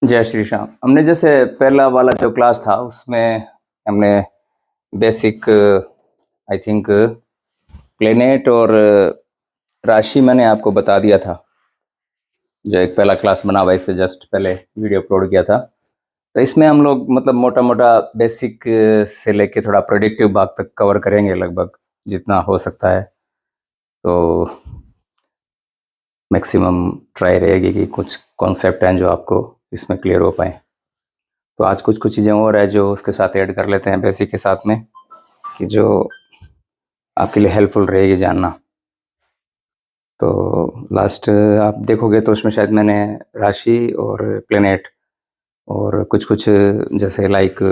जय श्री श्याम। हमने जैसे पहला वाला जो क्लास था उसमें हमने बेसिक आई थिंक प्लेनेट और राशि मैंने आपको बता दिया था। जो एक पहला क्लास बना हुआ इससे जस्ट पहले वीडियो अपलोड किया था। तो इसमें हम लोग मतलब मोटा मोटा बेसिक से लेके थोड़ा प्रेडिक्टिव भाग तक कवर करेंगे, लगभग जितना हो सकता है। तो मैक्सिमम ट्राई रहेगी कि कुछ कॉन्सेप्ट हैं जो आपको इसमें क्लियर हो पाए। तो आज कुछ कुछ चीज़ें और है जो उसके साथ ऐड कर लेते हैं बेसिक के साथ में, कि जो आपके लिए हेल्पफुल रहेगी जानना। तो लास्ट आप देखोगे तो उसमें शायद मैंने राशि और प्लेनेट और कुछ कुछ जैसे लाइक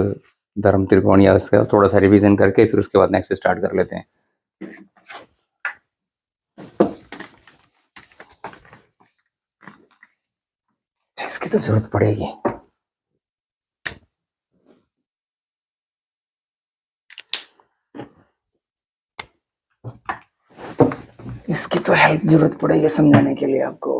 धर्म त्रिकोण या उसका थोड़ा सा रिवीजन करके फिर उसके बाद नेक्स्ट स्टार्ट कर लेते हैं। इसकी तो जरूरत पड़ेगी। इसकी तो हेल्प जरूरत पड़ेगी समझाने के लिए आपको।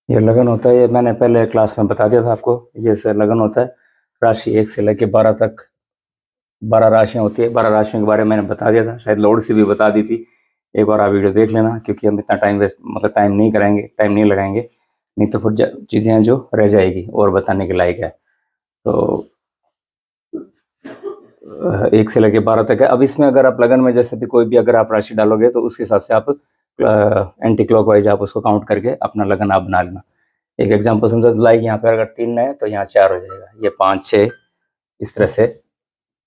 ये लगन होता है, ये मैंने पहले क्लास में बता दिया था आपको। ये से लगन होता है राशि 1 से लेके 12 तक। 12 राशियां होती है। 12 राशियों के बारे में मैंने बता दिया था, शायद लोड से भी बता दी थी। एक बार आप वीडियो देख लेना, क्योंकि हम इतना टाइम वेस्ट मतलब टाइम नहीं लगाएंगे, नहीं तो फिर चीज़ें हैं जो रह जाएगी और बताने के लायक है। तो 1 से लेके 12 तक है। अब इसमें अगर आप लगन में जैसे भी कोई भी अगर आप राशि डालोगे तो उसके हिसाब से आप एंटी क्लॉकवाइज आप उसको काउंट करके अपना लगन आप बना लेना। एक एग्जांपल समझो, लाइक यहाँ पर अगर 3 है तो यहाँ 4 हो जाएगा, ये 5 6 इस तरह से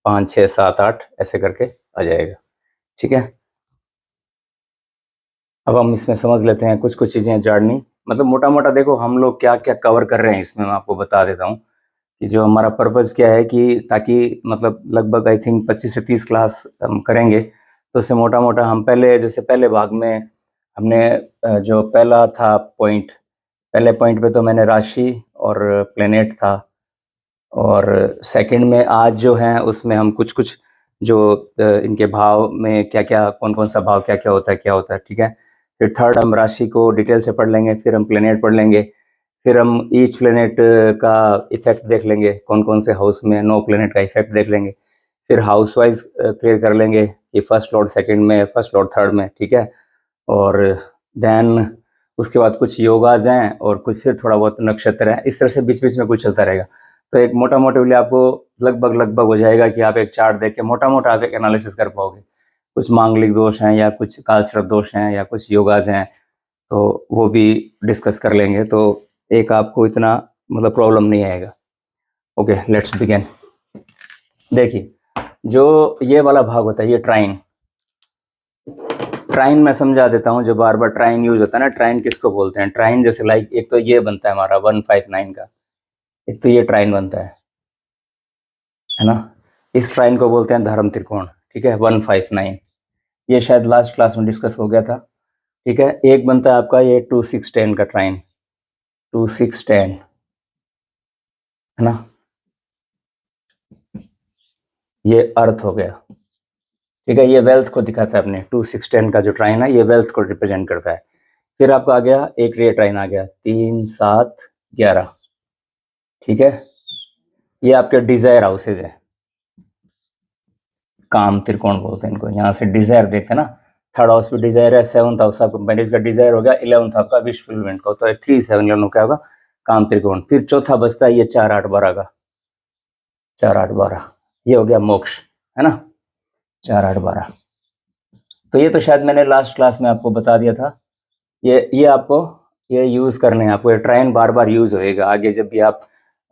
5 6 7 8 ऐसे करके आ जाएगा। ठीक है, अब हम इसमें समझ लेते हैं कुछ कुछ चीज़ें जाननी। मतलब मोटा मोटा देखो हम लोग क्या क्या कवर कर रहे हैं इसमें, मैं आपको बता देता हूँ कि जो हमारा पर्पज़ क्या है, कि ताकि मतलब लगभग आई थिंक 25 से 30 क्लास हम करेंगे। तो उससे मोटा मोटा हम पहले जैसे पहले भाग में हमने जो पहला था पॉइंट, पहले पॉइंट पे तो मैंने राशि और प्लेनेट था। और सेकंड में आज जो है उसमें हम कुछ कुछ जो इनके भाव में क्या क्या कौन कौन सा भाव क्या क्या होता है। ठीक है, फिर थर्ड हम राशि को डिटेल से पढ़ लेंगे, फिर हम प्लेनेट पढ़ लेंगे, फिर हम ईच प्लेनेट का इफेक्ट देख लेंगे, कौन कौन से हाउस में 9 प्लेनेट का इफेक्ट देख लेंगे। फिर हाउस वाइज क्लियर कर लेंगे कि फर्स्ट लॉर्ड सेकंड में, फर्स्ट लॉर्ड थर्ड में। ठीक है, और देन उसके बाद कुछ योगाज हैं और कुछ फिर थोड़ा बहुत नक्षत्र है। इस तरह से बीच बीच में कुछ चलता रहेगा। तो एक मोटा मोटिवली आपको लगभग हो जाएगा कि आप एक चार्ट देख के मोटा मोटा आप एक एनालिसिस कर पाओगे। कुछ मांगलिक दोष हैं या कुछ कालसर्प दोष हैं या कुछ योगाज हैं, तो वो भी डिस्कस कर लेंगे। तो एक आपको इतना मतलब प्रॉब्लम नहीं आएगा। Okay, let's begin. देखिए, जो ये वाला भाग होता है ये ट्राइन। ट्राइन मैं समझा देता हूँ। जो बार बार ट्राइन यूज होता है ना, ट्राइन किसको बोलते हैं? ट्राइन जैसे लाइक एक तो ये बनता है हमारा 159 का, एक तो ये ट्राइन बनता है ना। इस ट्राइन को बोलते हैं धर्म त्रिकोण। ठीक है, 159, ये शायद लास्ट क्लास में डिस्कस हो गया था। ठीक है, एक बनता है आपका ये 2610 का ट्राइन, 2610 है ना, ये अर्थ हो गया। ठीक है, ये वेल्थ को दिखाता है अपने 2610 का जो ट्राइन है, ये वेल्थ को रिप्रेजेंट करता है। फिर आपका आ गया एक रे ट्राइन आ गया 3 7 11। ठीक है, ये आपके डिजायर हाउसेज है, काम त्रिकोण बोलते हैं इनको। यहाँ से डिजायर देखते हैं ना, थर्ड हाउस पे डिजायर है, सेवंथ हाउस आपका मैरिज का डिजायर हो गया, 11th आपका विश फुलफिलमेंट का होता है। 3 7 11 क्या होगा? काम त्रिकोण। फिर चौथा बचता है ये 4 8 12 का, 4 8 12, ये हो गया मोक्ष, है ना, 4 8 12। तो ये तो शायद मैंने लास्ट क्लास में आपको बता दिया था। ये आपको ये यूज करने हैं आपको। ये ट्राइन बार बार यूज होएगा आगे जब भी आप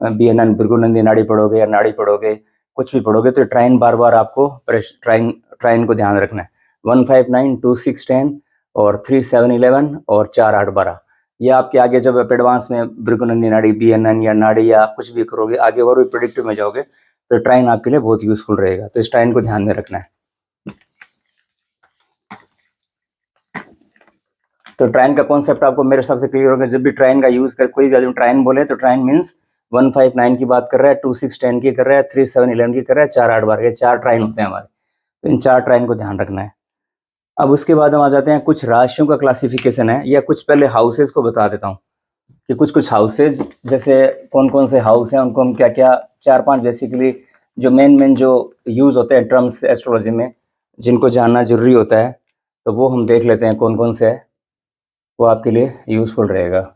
BNN भृगुनंदी नाड़ी पढ़ोगे या नाड़ी पढ़ोगे, कुछ भी पढ़ोगे, तो ट्राइन बार बार आपको ट्राइन ट्राइन को ध्यान रखना है। 159, 26, 10 और 3, 7, 11 और 4, 8, 12। ये आपके आगे जब आप एडवांस में भृगुनंदी नाड़ी, BNN या नाड़ी या कुछ भी करोगे, आगे और भी प्रेडिक्टिव में जाओगे, तो ट्राइन आपके लिए बहुत यूजफुल रहेगा। तो इस ट्राइन को ध्यान में रखना है। तो ट्राइन का कॉन्सेप्ट आपको मेरे हिसाब से क्लियर होगा। जब भी ट्राइन का यूज कर कोई भी ट्राइन बोले तो ट्राइन मीन्स 159 की बात कर रहा है, 26, 10 की कर रहा है, 3, 7, 11 की कर रहा है, 4, 8, 12 के 4 ट्राइन होते हैं हमारे। तो इन 4 ट्राइन को ध्यान रखना है। अब उसके बाद हम आ जाते हैं, कुछ राशियों का क्लासिफिकेशन है, या कुछ पहले हाउसेज को बता देता हूँ कि कुछ हाउसेज जैसे कौन कौन से हाउस हैं, उनको हम क्या क्या 4-5 बेसिकली जो मेन जो यूज होते हैं टर्म्स एस्ट्रोलॉजी में, जिनको जानना जरूरी होता है, तो वो हम देख लेते हैं कौन कौन से है, वो आपके लिए यूजफुल रहेगा।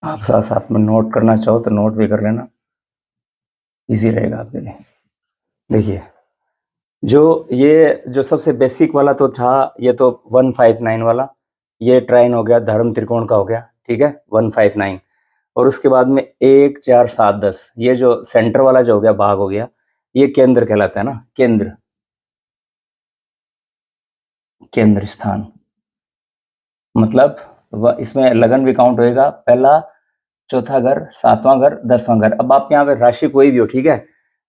आप साथ साथ में नोट करना चाहो तो नोट भी कर लेना, इजी रहेगा आपके लिए। देखिए, जो सबसे बेसिक वाला तो था, ये तो 159 वाला, ये ट्राइन हो गया, धर्म त्रिकोण का हो गया, ठीक है, 159। और उसके बाद में 1, 4, 7, 10, ये जो सेंटर वाला जो हो गया, भाग हो गया, ये केंद्र कहलाता है ना, केंद्र, केंद्र स्थान। मतलब इसमें लगन भी काउंट होएगा, पहला, चौथा घर, 7वां घर, 10वां घर। अब आप यहाँ पे राशि कोई भी हो, ठीक है,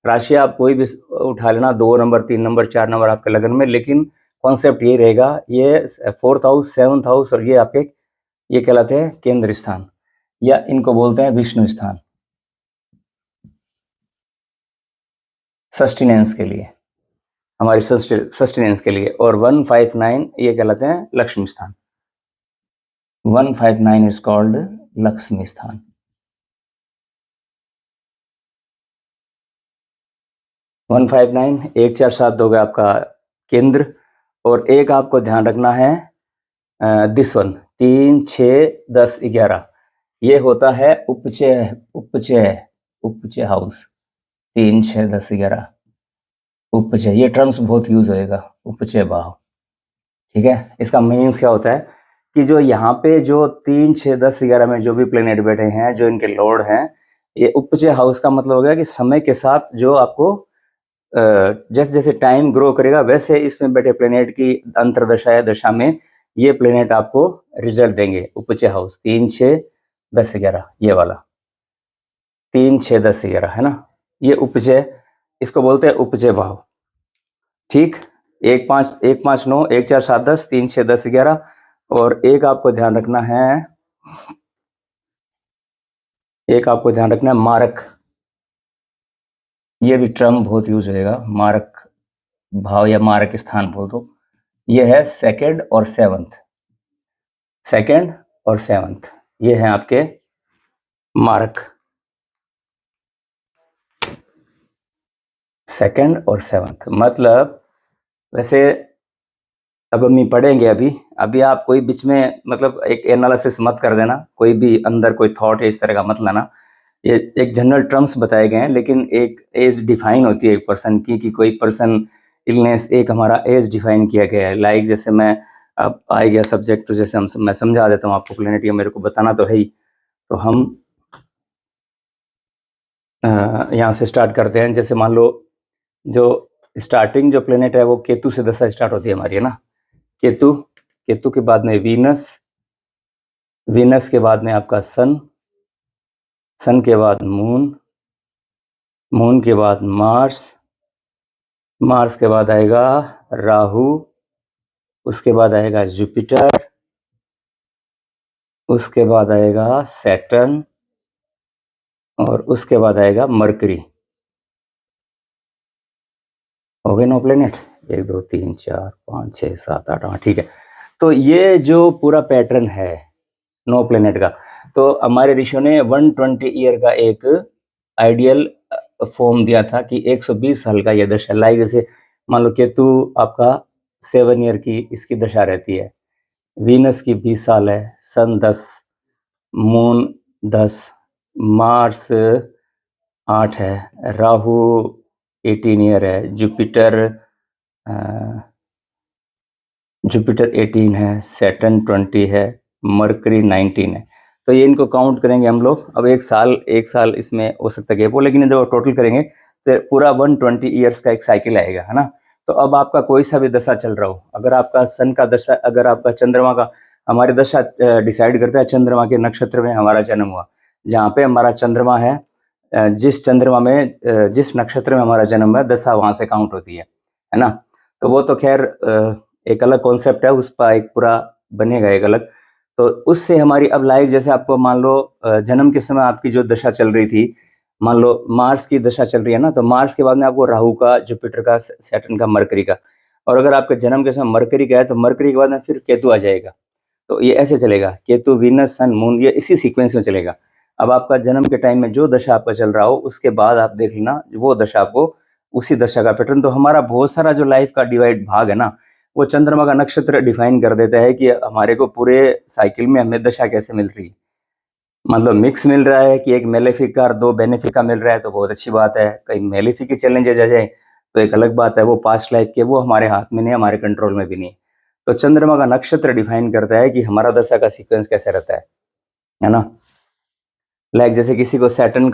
राशि आप कोई भी उठा लेना, 2 नंबर, 3 नंबर, 4 नंबर आपके लगन में, लेकिन कॉन्सेप्ट ये रहेगा, ये 4th हाउस, 7th हाउस और ये आपके, ये कहलाते हैं केंद्र स्थान, या इनको बोलते हैं विष्णु स्थान, सस्टेनेंस के लिए, हमारी सस्टेनेंस के लिए। और 159 ये कहलाते हैं लक्ष्मी स्थान। 159 इज कॉल्ड लक्ष्मी स्थान। 159, 1, 4, 7 हो गया आपका केंद्र। और एक आपको ध्यान रखना है, दिस वन, 3, 6, 10, 11, ये होता है उपचय, उपचय, उपचय हाउस, 3, 6, 10, 11, उपचय, ये टर्म्स बहुत यूज होएगा, उपचय भाव, ठीक है। इसका मीनिंग्स क्या होता है कि जो यहाँ पे जो 3, 6, 10, 11 में जो भी प्लेनेट बैठे हैं, जो इनके लॉर्ड हैं, ये उपचय हाउस का मतलब हो गया कि समय के साथ जो आपको जैसे जैसे टाइम ग्रो करेगा, वैसे इसमें बैठे प्लेनेट की अंतरदशा या दशा में ये प्लेनेट आपको रिजल्ट देंगे। उपचय हाउस 3, 6, 10, 11, ये वाला 3, 6, 10, 11 है ना, ये उपचय, इसको बोलते हैं उपचय भाव, ठीक। 1, 5, 1, 5, 9, 1, 4, 7, 10, 3, 6, 10, 11। और एक आपको ध्यान रखना है, एक आपको ध्यान रखना है मारक, ये भी टर्म बहुत यूज होएगा, मारक भाव या मारक स्थान बोल दो। ये है सेकंड और सेवंथ, सेकंड और सेवंथ, ये है आपके मारक, सेकंड और सेवंथ। मतलब वैसे अब हम ये पढ़ेंगे, अभी आप कोई बीच में मतलब एक एनालिसिस मत कर देना, कोई भी अंदर कोई थॉट है इस तरह का मत लाना। ये एक जनरल टर्म्स बताए गए हैं, लेकिन एक एज डिफाइन होती है एक पर्सन की, कि कोई पर्सन इलनेस, एक हमारा एज डिफाइन किया गया है। लाइक जैसे मैं अब आ गया सब्जेक्ट, तो जैसे मैं समझा देता हूँ आपको, क्लिनिटी मेरे को बताना तो है ही। तो हम यहाँ से स्टार्ट करते हैं। जैसे मान लो जो स्टार्टिंग जो प्लेनेट है वो केतु से दशा स्टार्ट होती है हमारी, है ना, केतु, केतु के बाद में वीनस, वीनस के बाद में आपका सन, सन के बाद मून, मून के बाद मार्स, मार्स के बाद आएगा राहु, उसके बाद आएगा जुपिटर, उसके बाद आएगा सैटर्न, और उसके बाद आएगा मरकरी। हो गए 9 प्लेनेट, 1, 2, 3, 4, 5, 6, 7, 8, 8, ठीक है। तो ये जो पूरा पैटर्न है 9 प्लेनेट का, तो हमारे ऋषियों ने 120 ईयर का एक आइडियल फॉर्म दिया था कि 120 साल का ये दशा। लाइक जैसे मान लो केतु आपका 7 ईयर की इसकी दशा रहती है, वीनस की 20 साल है, सन 10, मून 10, मार्स 8 है, राहु 18 ईयर है, जुपिटर 18 है, सैटर्न 20 है, मरकरी 19 है। तो ये इनको काउंट करेंगे हम लोग। अब एक साल इसमें हो सकता है वो, लेकिन जब टोटल करेंगे तो पूरा 120 ईयर्स का एक साइकिल आएगा, है ना। तो अब आपका कोई सा भी दशा चल रहा हो, अगर आपका सन का दशा, अगर आपका चंद्रमा का, हमारी दशा डिसाइड करता है चंद्रमा के नक्षत्र में हमारा जन्म हुआ। जहाँ पे हमारा चंद्रमा है, जिस चंद्रमा में जिस नक्षत्र में हमारा जन्म है, दशा वहां से काउंट होती है ना। तो वो तो खैर एक अलग कॉन्सेप्ट है, उस पर एक पूरा बनेगा एक अलग। तो उससे हमारी अब लाइफ, जैसे आपको मान लो जन्म के समय आपकी जो दशा चल रही थी, मान लो मार्स की दशा चल रही है ना, तो मार्स के बाद में आपको राहु का, जुपिटर का, सैटर्न का, मरकरी का। और अगर आपके जन्म के समय मरकरी का है तो मरकरी के बाद में फिर केतु आ जाएगा। तो ये ऐसे चलेगा, केतु, वीनस, सन, मून, ये इसी सीक्वेंस में चलेगा। अब आपका जन्म के टाइम में जो दशा आपका चल रहा हो, उसके बाद आप देख लेना वो दशा आपको, उसी दशा का पैटर्न। तो हमारा बहुत सारा जो लाइफ का डिवाइड भाग है ना, वो चंद्रमा का नक्षत्र डिफाइन कर देता है कि हमारे को पूरे साइकिल में हमें दशा कैसे मिल रही है। मतलब मिक्स मिल रहा है कि एक मेलेफिक का और 2 बेनिफिक का मिल रहा है तो बहुत अच्छी बात है। कहीं मेलेफिक के चैलेंजेस आ जाए तो एक अलग बात है, वो पास्ट लाइफ के, वो हमारे हाथ में नहीं, हमारे कंट्रोल में भी नहीं। तो चंद्रमा का नक्षत्र डिफाइन करता है कि हमारा दशा का सीक्वेंस कैसे रहता है ना। लाइक जैसे किसी को सैटर्न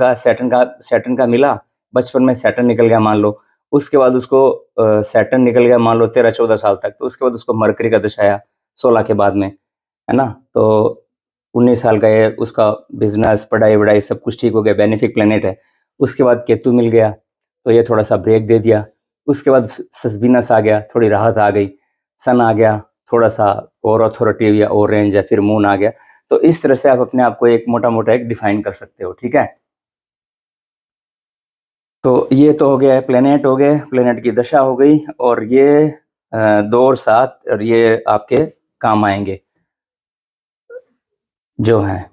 का मिला, बचपन में सैटर्न निकल गया मान लो, उसके बाद उसको सैटर्न निकल गया मान लो 13-14 साल तक, तो उसके बाद उसको मरकरी का दशा आया 16 के बाद में, है ना। तो 19 साल का है, उसका बिजनेस, पढ़ाई वढ़ाई सब कुछ ठीक हो गया, बेनिफिक प्लेनेट है। उसके बाद केतु मिल गया तो ये थोड़ा सा ब्रेक दे दिया। उसके बाद सस्विनस आ गया, थोड़ी राहत आ गई। सन आ गया, थोड़ा सा और अथॉरिटी या और रेंज है। फिर मून आ गया। तो इस तरह से आप अपने आप को एक मोटा मोटा एक डिफाइन कर सकते हो, ठीक है। तो ये तो हो गया है, प्लेनेट हो गए, प्लेनेट की दशा हो गई, और ये 2 और 7 और ये आपके काम आएंगे जो हैं।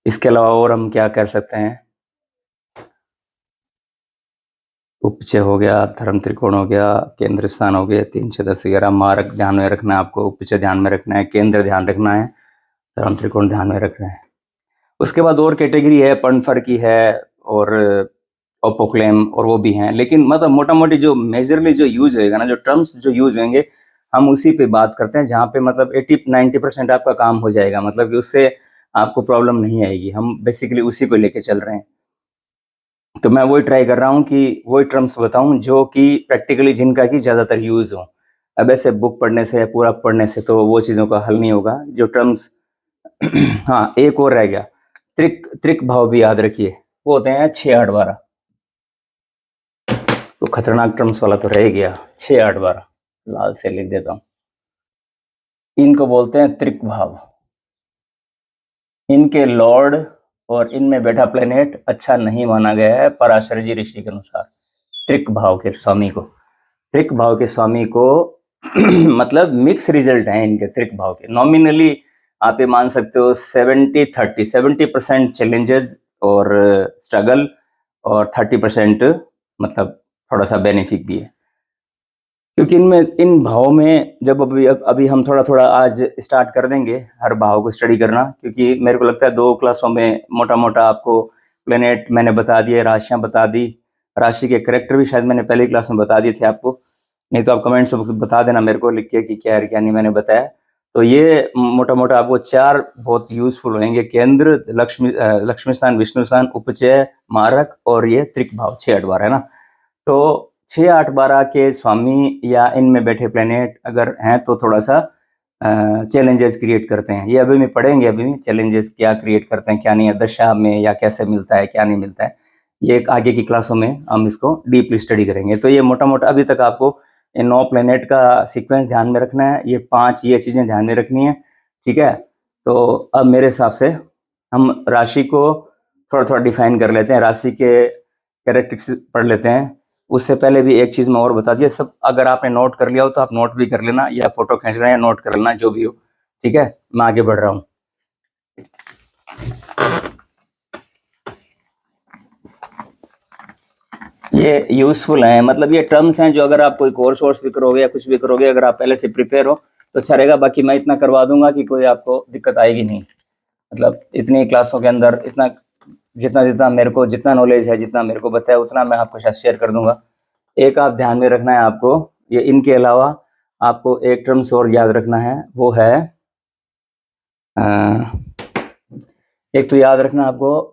इसके अलावा और हम क्या कर सकते हैं, उपचय हो गया, धर्म त्रिकोण हो गया, केंद्र स्थान हो गया, 3, 6, 10, 11, मारक ध्यान में रखना है आपको, उपचय ध्यान में रखना है, केंद्र ध्यान रखना है, धर्म त्रिकोण ध्यान में रखना है। उसके बाद और कैटेगरी है, पर्णफर की है और ओपोक्लेम, और वो भी हैं। लेकिन मतलब मोटा मोटी जो मेजरली जो यूज होएगा ना, जो टर्म्स जो यूज होंगे, हम उसी पे बात करते हैं, जहाँ पे मतलब 80-90% आपका काम हो जाएगा, मतलब कि उससे आपको प्रॉब्लम नहीं आएगी। हम बेसिकली उसी को लेके चल रहे हैं। तो मैं वही ट्राई कर रहा हूँ कि वही टर्म्स बताऊं जो कि प्रैक्टिकली जिनका कि ज़्यादातर यूज़ हो। अब ऐसे बुक पढ़ने से या पूरा पढ़ने से तो वो चीज़ों का हल नहीं होगा, जो टर्म्स हाँ, एक और रह गया, त्रिक भाव भी याद रखिए, वो होते हैं 6, 8, 12। तो खतरनाक टर्म्स वाला तो रह गया, 6, 8, 12 लाल से लिख देता हूँ। इनको बोलते हैं त्रिक भाव। इनके लॉर्ड और इनमें बैठा प्लेनेट अच्छा नहीं माना गया है पराशर जी ऋषि के अनुसार। त्रिक भाव के स्वामी को, त्रिक भाव के स्वामी को मतलब मिक्स रिजल्ट है इनके त्रिक भाव के। नॉमिनली आप ये मान सकते हो 70-30, 70% चैलेंजेस और स्ट्रगल, और 30% मतलब थोड़ा सा बेनिफिट भी है। क्योंकि इनमें, इन भावों में जब अभी हम थोड़ा थोड़ा आज स्टार्ट कर देंगे हर भाव को स्टडी करना, क्योंकि मेरे को लगता है 2 क्लासों में मोटा मोटा आपको प्लेनेट मैंने बता दिए, राशियां बता दी, राशि के करेक्टर भी शायद मैंने पहली क्लास में बता दिए थे आपको। नहीं तो आप कमेंट्स में बता देना मेरे को लिख के कि क्या है क्या नहीं मैंने बताया। तो ये मोटा मोटा आपको 4 बहुत यूजफुल होंगे, केंद्र, लक्ष्मी स्थान, विष्णु स्थान, उपचय, मारक, और ये त्रिक भाव 6, 8, 12 है ना। तो 6, 8, 12 के स्वामी या इनमें बैठे प्लेनेट अगर हैं तो थोड़ा सा चैलेंजेस क्रिएट करते हैं। ये अभी भी पढ़ेंगे, अभी भी चैलेंजेस क्या क्रिएट करते हैं, क्या नहीं है दशा में, या कैसे मिलता है, क्या नहीं मिलता है। ये एक आगे की क्लासों में हम इसको डीपली स्टडी करेंगे। तो ये मोटा मोटा अभी तक आपको इन 9 प्लेनेट का सीक्वेंस ध्यान में रखना है, ये 5 ये चीज़ें ध्यान में रखनी है, ठीक है। तो अब मेरे हिसाब से हम राशि को थोड़ा थोड़ा डिफाइन कर लेते हैं, राशि के कैरेक्टरिस्टिक्स पढ़ लेते हैं। उससे पहले भी एक चीज़ मैं और बता दिया, सब अगर आपने नोट कर लिया हो तो आप नोट भी कर लेना, या फोटो खींच रहे हैं नोट कर लेना, जो भी हो, ठीक है। मैं आगे बढ़ रहा हूँ। ये यूजफुल हैं, मतलब ये टर्म्स हैं जो अगर आप कोई कोर्स वोर्स भी करोगे या कुछ भी करोगे, अगर आप पहले से प्रिपेयर हो तो अच्छा रहेगा। बाकी मैं इतना करवा दूंगा कि कोई आपको दिक्कत आएगी नहीं, मतलब इतनी क्लासों के अंदर इतना जितना जितना मेरे को जितना नॉलेज है, जितना मेरे को पता है उतना मैं आपके साथ शेयर कर दूंगा। एक आप ध्यान में रखना है आपको, ये इनके अलावा आपको एक टर्म्स और याद रखना है, वो है एक तो याद रखना आपको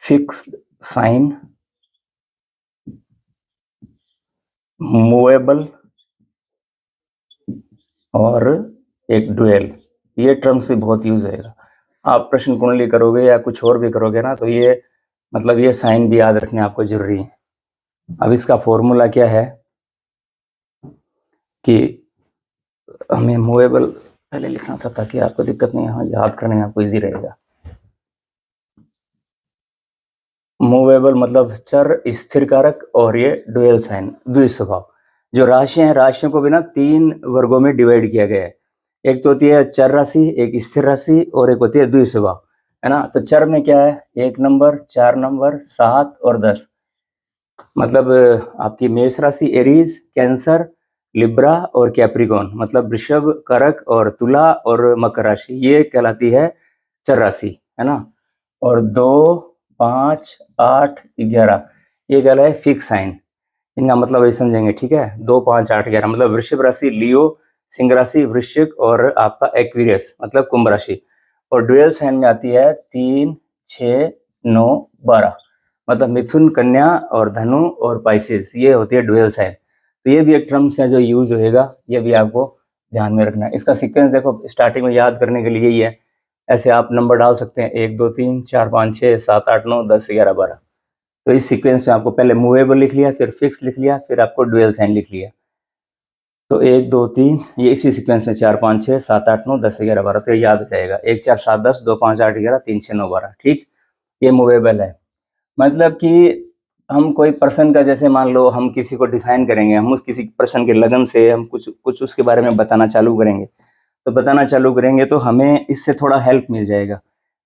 फिक्स्ड साइन, मूवेबल और एक डुएल। ये टर्म्स भी बहुत यूज होएगा। आप प्रश्न कुंडली करोगे या कुछ और भी करोगे ना, तो ये मतलब ये साइन भी याद रखने आपको जरूरी है। अब इसका फॉर्मूला क्या है कि हमें मूवेबल पहले लिखना था ताकि आपको दिक्कत नहीं हो, याद करने में आपको इजी रहेगा। मूवेबल मतलब चर, स्थिर कारक, और ये डुअल साइन, द्विस्वभाव। जो राशियां हैं, राशियों को भी ना 3 वर्गों में डिवाइड किया गया है। एक तो होती है चर राशि, एक स्थिर राशि, और एक होती है द्विस्वभाव, है ना। तो चर में क्या है, 1 नंबर, 4 नंबर, 7 और 10। मतलब आपकी मेष राशि एरीज, कैंसर, लिब्रा और कैप्रिकॉन, मतलब वृषभ, करक और तुला और मकर राशि, ये कहलाती है चर राशि, है ना। और 2, 5, 8, 11 ये कहलाए फिक्स साइन। इनका मतलब ये समझेंगे, ठीक है। 2, 5, 8, 11 मतलब वृषभ राशि लियो, सिंह राशि वृश्चिक और आपका एक्वेरियस मतलब कुंभ राशि। और डुअल साइन में आती है 3, 6, 9, 12 मतलब मिथुन, कन्या और धनु और पाइसेस, ये होती है डुअल साइन। तो ये भी एक टर्म्स है जो यूज होएगा, ये भी आपको ध्यान में रखना है। इसका सीक्वेंस देखो, स्टार्टिंग में याद करने के लिए यही है। ऐसे आप नंबर डाल सकते हैं 1, 2, 3, 4, 5, 6, 7, 8, 9, 10, 11, 12। तो इस सीक्वेंस में आपको पहले मूवेबल लिख लिया, फिर फिक्स लिख लिया, फिर आपको डुअल साइन लिख लिया। तो 1, 2, 3 ये इसी सीक्वेंस में 4, 5, 6, 7, 8, 9, 10, 11, 12 तो ये याद हो जाएगा। 1, 4, 7, 10, 2, 5, 8, 11, 3, 6, 9, 12, ठीक। ये मूवेबल है। मतलब कि हम कोई पर्सन का, जैसे मान लो हम किसी को डिफाइन करेंगे, हम उस किसी पर्सन के लगन से हम कुछ कुछ उसके बारे में बताना चालू करेंगे, तो बताना चालू करेंगे तो हमें इससे थोड़ा हेल्प मिल जाएगा।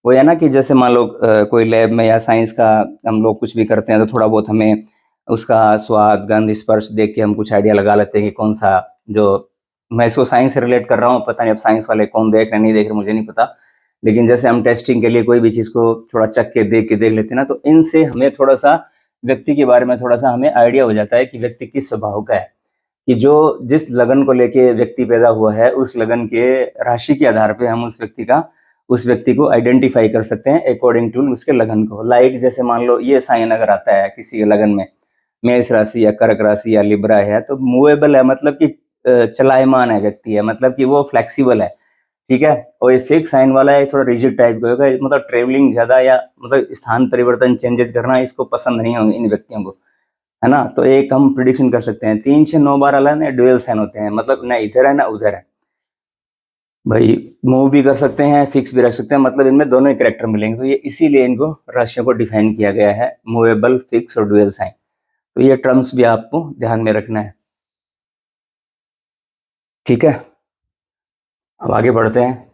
वो है ना कि जैसे मान लो कोई लैब में या साइंस का हम लोग कुछ भी करते हैं, तो थोड़ा बहुत हमें उसका स्वाद, गंध, स्पर्श देख के हम कुछ आइडिया लगा लेते हैं कि कौन सा, जो मैं इसको साइंस से रिलेट कर रहा हूँ, पता नहीं अब साइंस वाले कौन देख रहे नहीं देख रहे मुझे नहीं पता, लेकिन जैसे हम टेस्टिंग के लिए कोई भी चीज को थोड़ा चख के देख लेते हैं ना, तो इनसे हमें थोड़ा सा व्यक्ति के बारे में थोड़ा सा हमें आइडिया हो जाता है कि व्यक्ति किस स्वभाव का है। कि जो जिस लगन को लेके व्यक्ति पैदा हुआ है, उस लगन के राशि के आधार पे हम उस व्यक्ति को आइडेंटिफाई कर सकते हैं अकॉर्डिंग टू उसके लगन को। लाइक जैसे मान लो ये साइन अगर आता है किसी के लगन में, मेष राशि या कर्क राशि या लिब्रा है, तो मूवेबल है, मतलब कि चलायमान है व्यक्ति है, मतलब कि वो फ्लेक्सिबल है, ठीक है। और ये फिक्स साइन वाला है, थोड़ा रिजिड टाइप का होगा, मतलब ट्रेवलिंग ज्यादा या मतलब स्थान परिवर्तन, चेंजेस करना इसको पसंद नहीं होंगे इन व्यक्तियों को, है ना। तो एक हम प्रिडिक्शन कर सकते हैं, 3, 6, 9, 12 ना डुअल साइन होते हैं, मतलब ना इधर है ना उधर है। भाई मूव भी कर सकते हैं, फिक्स भी रख सकते हैं, मतलब इनमें दोनों ही करेक्टर मिलेंगे। तो ये इसीलिए इनको राशियों को डिफाइन किया गया है, मूवेबल, फिक्स और डुअल साइन। तो ये टर्म्स भी आपको ध्यान में रखना है, ठीक है। अब आगे बढ़ते हैं।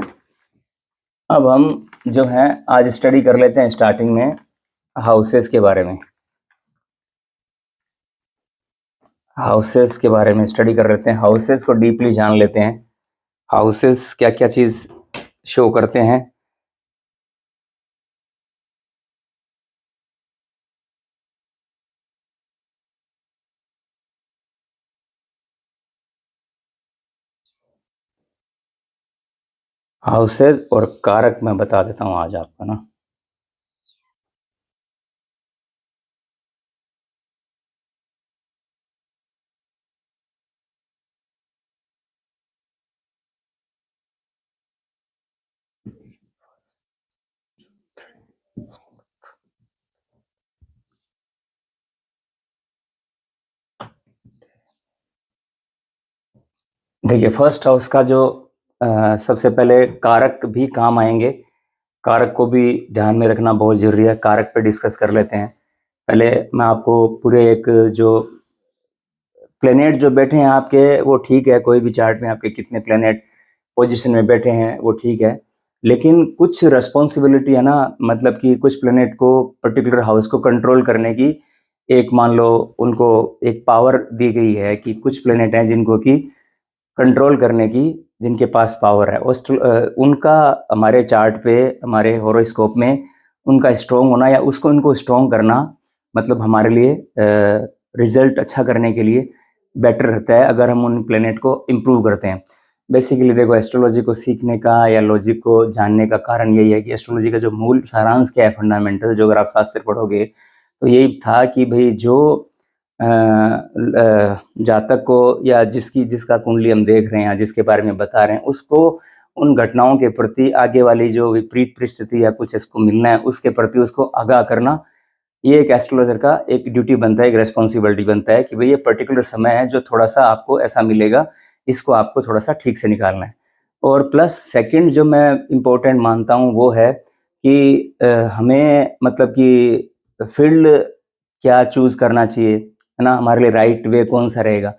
अब हम जो है आज स्टडी कर लेते हैं स्टार्टिंग में हाउसेस के बारे में। हाउसेस के बारे में स्टडी कर लेते हैं, हाउसेस को डीपली जान लेते हैं। हाउसेस क्या क्या चीज शो करते हैं। हाउसेज और कारक मैं बता देता हूं आज आपको ना। देखिए फर्स्ट हाउस का जो सबसे पहले कारक भी काम आएंगे, कारक को भी ध्यान में रखना बहुत जरूरी है। कारक पे डिस्कस कर लेते हैं। पहले मैं आपको पूरे एक जो प्लेनेट जो बैठे हैं आपके, वो ठीक है, कोई भी चार्ट में आपके कितने प्लेनेट पोजीशन में बैठे हैं वो ठीक है, लेकिन कुछ रिस्पॉन्सिबिलिटी है ना, मतलब कि कुछ प्लेनेट को पर्टिकुलर हाउस को कंट्रोल करने की एक मान लो उनको एक पावर दी गई है कि कुछ प्लेनेट हैं जिनको कि कंट्रोल करने की जिनके पास पावर है, उनका हमारे चार्ट पे, हमारे होरोस्कोप में उनका स्ट्रोंग होना या उसको उनको स्ट्रोंग करना, मतलब हमारे लिए रिजल्ट अच्छा करने के लिए बेटर रहता है अगर हम उन प्लेनेट को इम्प्रूव करते हैं। बेसिकली देखो, एस्ट्रोलॉजी को सीखने का या लॉजिक को जानने का कारण यही है कि एस्ट्रोलॉजी का जो मूल सारांश क्या है, फंडामेंटल, जो अगर आप शास्त्र पढ़ोगे तो यही था कि भाई जो जातक को या जिसका कुंडली हम देख रहे हैं, जिसके बारे में बता रहे हैं, उसको उन घटनाओं के प्रति, आगे वाली जो विपरीत परिस्थिति या कुछ इसको मिलना है उसके प्रति उसको आगाह करना, ये एक एस्ट्रोलॉजर का एक ड्यूटी बनता है, एक रेस्पॉन्सिबिलिटी बनता है कि भाई ये पर्टिकुलर समय है जो थोड़ा सा आपको ऐसा मिलेगा, इसको आपको थोड़ा सा ठीक से निकालना है। और प्लस सेकंड जो मैं इम्पोर्टेंट मानता हूँ वो है कि हमें मतलब कि फील्ड क्या चूज करना चाहिए, है ना, हमारे लिए राइट वे कौन सा रहेगा।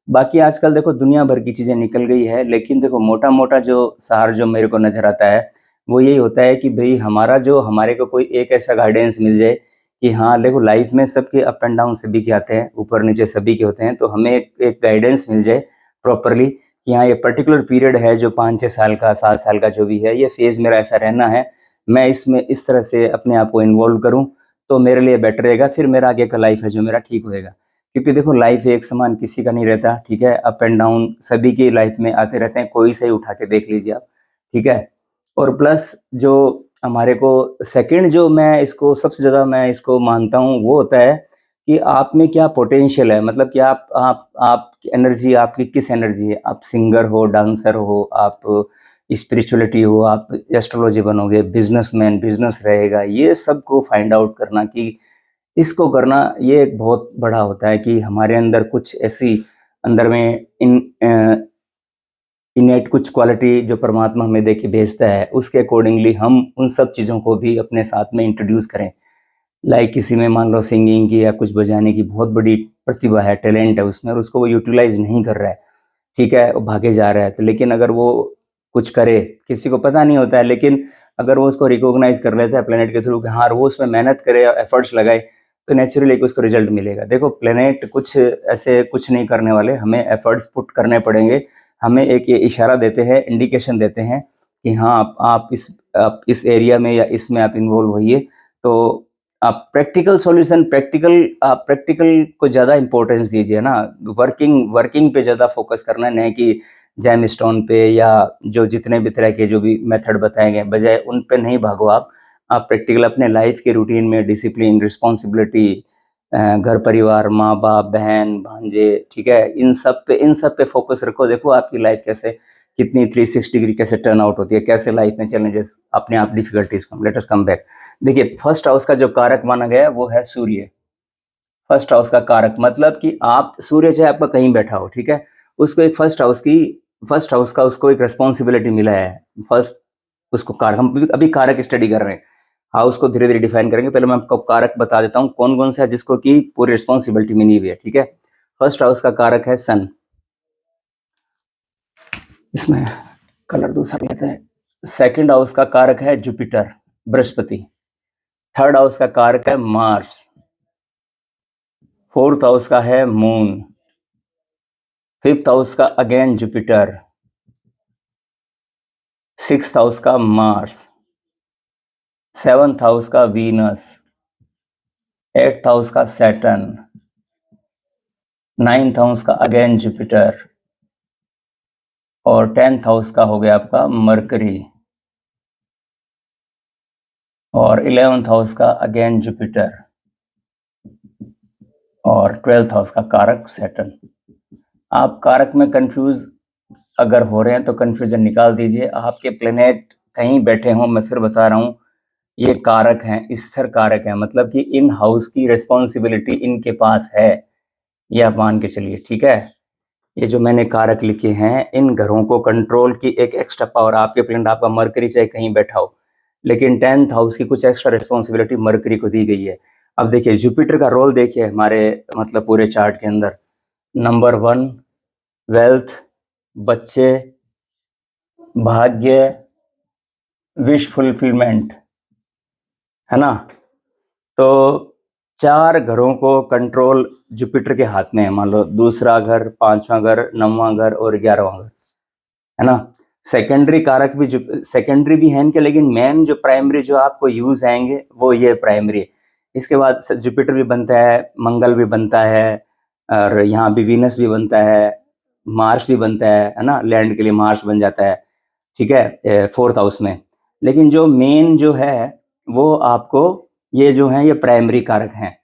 बाकी आजकल देखो दुनिया भर की चीज़ें निकल गई है, लेकिन देखो मोटा मोटा जो सार जो मेरे को नज़र आता है वो यही होता है कि भाई हमारे को कोई एक ऐसा गाइडेंस मिल जाए कि हाँ देखो, लाइफ में सबके अप एंड डाउन सभी के आते हैं, ऊपर नीचे सभी के होते हैं, तो हमें एक गाइडेंस मिल जाए प्रॉपरली कि हाँ ये पर्टिकुलर पीरियड है जो 5-6 साल का, 7 साल का जो भी है, ये फेज़ मेरा ऐसा रहना है, मैं इसमें इस तरह से अपने आप को इन्वॉल्व करूँ तो मेरे लिए बेटर रहेगा, फिर मेरा आगे का लाइफ है जो मेरा ठीक होएगा। क्योंकि देखो लाइफ एक समान किसी का नहीं रहता, ठीक है, अप एंड डाउन सभी की लाइफ में आते रहते हैं, कोई से ही उठा के देख लीजिए आप, ठीक है। और प्लस जो हमारे को सेकंड जो मैं इसको सबसे ज़्यादा मैं इसको मानता हूँ वो होता है कि आप में क्या पोटेंशियल है, मतलब कि आप एनर्जी, आपकी किस एनर्जी है, आप सिंगर हो, डांसर हो, आप स्पिरिचुअलिटी हो, आप एस्ट्रोलॉजी बनोगे, बिजनेसमैन, बिजनेस रहेगा, ये सब को फाइंड आउट करना कि इसको करना, ये एक बहुत बड़ा होता है कि हमारे अंदर कुछ ऐसी अंदर में इनेट कुछ क्वालिटी जो परमात्मा हमें दे के भेजता है, उसके अकॉर्डिंगली हम उन सब चीज़ों को भी अपने साथ में इंट्रोड्यूस करें। लाइक किसी में मान लो सिंगिंग की या कुछ बजाने की बहुत बड़ी प्रतिभा है, टैलेंट है उसमें, और उसको वो यूटिलाइज नहीं कर रहा है, ठीक है, वो भागे जा रहा है, तो लेकिन अगर वो कुछ करे, किसी को पता नहीं होता है, लेकिन अगर वो उसको रिकॉग्नाइज कर लेता है प्लेनेट के थ्रू कि हाँ, वो उसमें मेहनत करे, एफर्ट्स लगाए, तो नेचुरली उसको रिजल्ट मिलेगा। देखो प्लेनेट कुछ ऐसे कुछ नहीं करने वाले, हमें एफर्ट्स पुट करने पड़ेंगे, हमें एक ये इशारा देते हैं, इंडिकेशन देते हैं कि हाँ आप इस एरिया में या इसमें आप इन्वॉल्व होइए। तो आप प्रैक्टिकल को ज़्यादा इंपॉर्टेंस दीजिए ना, वर्किंग पे ज़्यादा फोकस करना, नहीं कि जैम स्टोन पे या जो जितने भी तरह के जो भी मेथड बताए गए, बजाय उन पे नहीं भागो आप प्रैक्टिकल अपने लाइफ के रूटीन में डिसिप्लिन, रिस्पॉन्सिबिलिटी, घर परिवार, माँ बाप, बहन भांजे, ठीक है, इन सब पे फोकस रखो। देखो आपकी लाइफ कैसे, कितनी 360 डिग्री कैसे टर्न आउट होती है, कैसे लाइफ में चैलेंजेस अपने आप difficulties come. Let us come back. देखिए फर्स्ट हाउस का जो कारक माना गया है वो है सूर्य। फर्स्ट हाउस का कारक मतलब कि आप, सूर्य चाहे आपका कहीं बैठा हो, ठीक है, उसको एक फर्स्ट हाउस का उसको एक रेस्पॉन्सिबिलिटी मिला है। फर्स्ट उसको कारक, हम अभी कारक स्टडी कर रहे हैं, हाउस को धीरे धीरे डिफाइन करेंगे। पहले मैं आपको कारक बता देता हूँ कौन कौन सा है जिसको कि पूरी रिस्पॉन्सिबिलिटी मिली हुई है, ठीक है। फर्स्ट हाउस का कारक है सन, इसमें कलर दूसरा लेते हैं। सेकंड हाउस का कारक है जुपिटर, बृहस्पति। थर्ड हाउस का कारक है मार्स। फोर्थ हाउस का है मून। फिफ्थ हाउस का अगेन जुपिटर। सिक्स्थ हाउस का मार्स। सेवंथ हाउस का वीनस। एट्थ हाउस का सैटर्न। नाइन्थ हाउस का अगेन जुपिटर। और 10th हाउस का हो गया आपका मरकरी। और 11th हाउस का अगेन जुपिटर। और 12th हाउस का कारक सैटर्न। आप कारक में कंफ्यूज अगर हो रहे हैं तो कंफ्यूजन निकाल दीजिए। आपके प्लेनेट कहीं बैठे हों, मैं फिर बता रहा हूँ, ये कारक हैं, स्थिर कारक हैं, मतलब कि इन हाउस की रिस्पॉन्सिबिलिटी इनके पास है, ये आप मान के चलिए, ठीक है। ये जो मैंने कारक लिखे हैं, इन घरों को कंट्रोल की एक एक्स्ट्रा पावर, आपके प्लेनेट, आपका मरकरी चाहे कहीं बैठा हो, लेकिन 10th हाउस की कुछ एक्स्ट्रा रिस्पॉन्सिबिलिटी मरकरी को दी गई है। अब देखिए जुपिटर का रोल देखिए हमारे मतलब पूरे चार्ट के अंदर। नंबर 1 वेल्थ, बच्चे, भाग्य, विश फुलफिलमेंट, है ना। तो 4 घरों को कंट्रोल जुपिटर के हाथ में है। मान लो दूसरा घर, 5वां घर, 9वां घर और 11वां घर, है ना। सेकेंडरी कारक भी सेकेंडरी भी है इनके, लेकिन मेन जो प्राइमरी जो आपको यूज आएंगे वो ये प्राइमरी है। इसके बाद जुपिटर भी बनता है, मंगल भी बनता है, और यहाँ भी वीनस भी बनता है, मार्स भी बनता है ना। लैंड के लिए मार्स बन जाता है, ठीक है, 4th हाउस में। लेकिन जो मेन जो है वो आपको ये जो है ये प्राइमरी कारक हैं।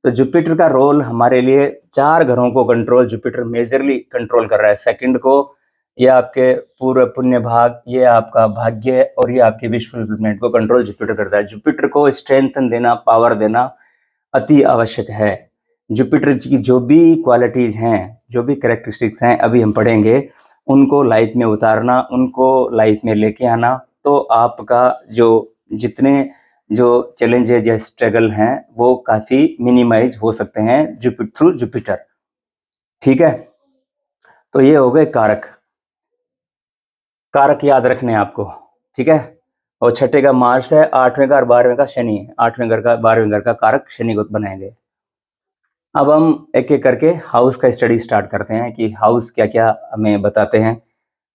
तो जुपिटर का रोल हमारे लिए 4 घरों को कंट्रोल जुपिटर मेजरली कंट्रोल कर रहा है। सेकंड को ये आपके पूर्व पुण्य भाग, ये आपका भाग्य और ये आपके विश फुलफिलमेंट को कंट्रोल जुपिटर करता है। जुपिटर को स्ट्रेंथन देना, पावर देना अति आवश्यक है। जुपिटर की जो भी क्वालिटीज हैं, जो भी कैरेक्टरिस्टिक्स हैं, अभी हम पढ़ेंगे, उनको लाइफ में उतारना, उनको लाइफ में लेके आना, तो आपका जो जितने जो चैलेंजेस या स्ट्रगल हैं वो काफी मिनिमाइज हो सकते हैं थ्रू जुपिटर, ठीक है। तो ये हो गए कारक। कारक याद रखने हैं आपको, ठीक है। और छठे का मार्स है, 8वें का और 12वें का शनि है। 8वें घर का 12वें घर का कारक शनि को बनाएंगे। अब हम एक एक करके हाउस का स्टडी स्टार्ट करते हैं कि हाउस क्या क्या हमें बताते हैं,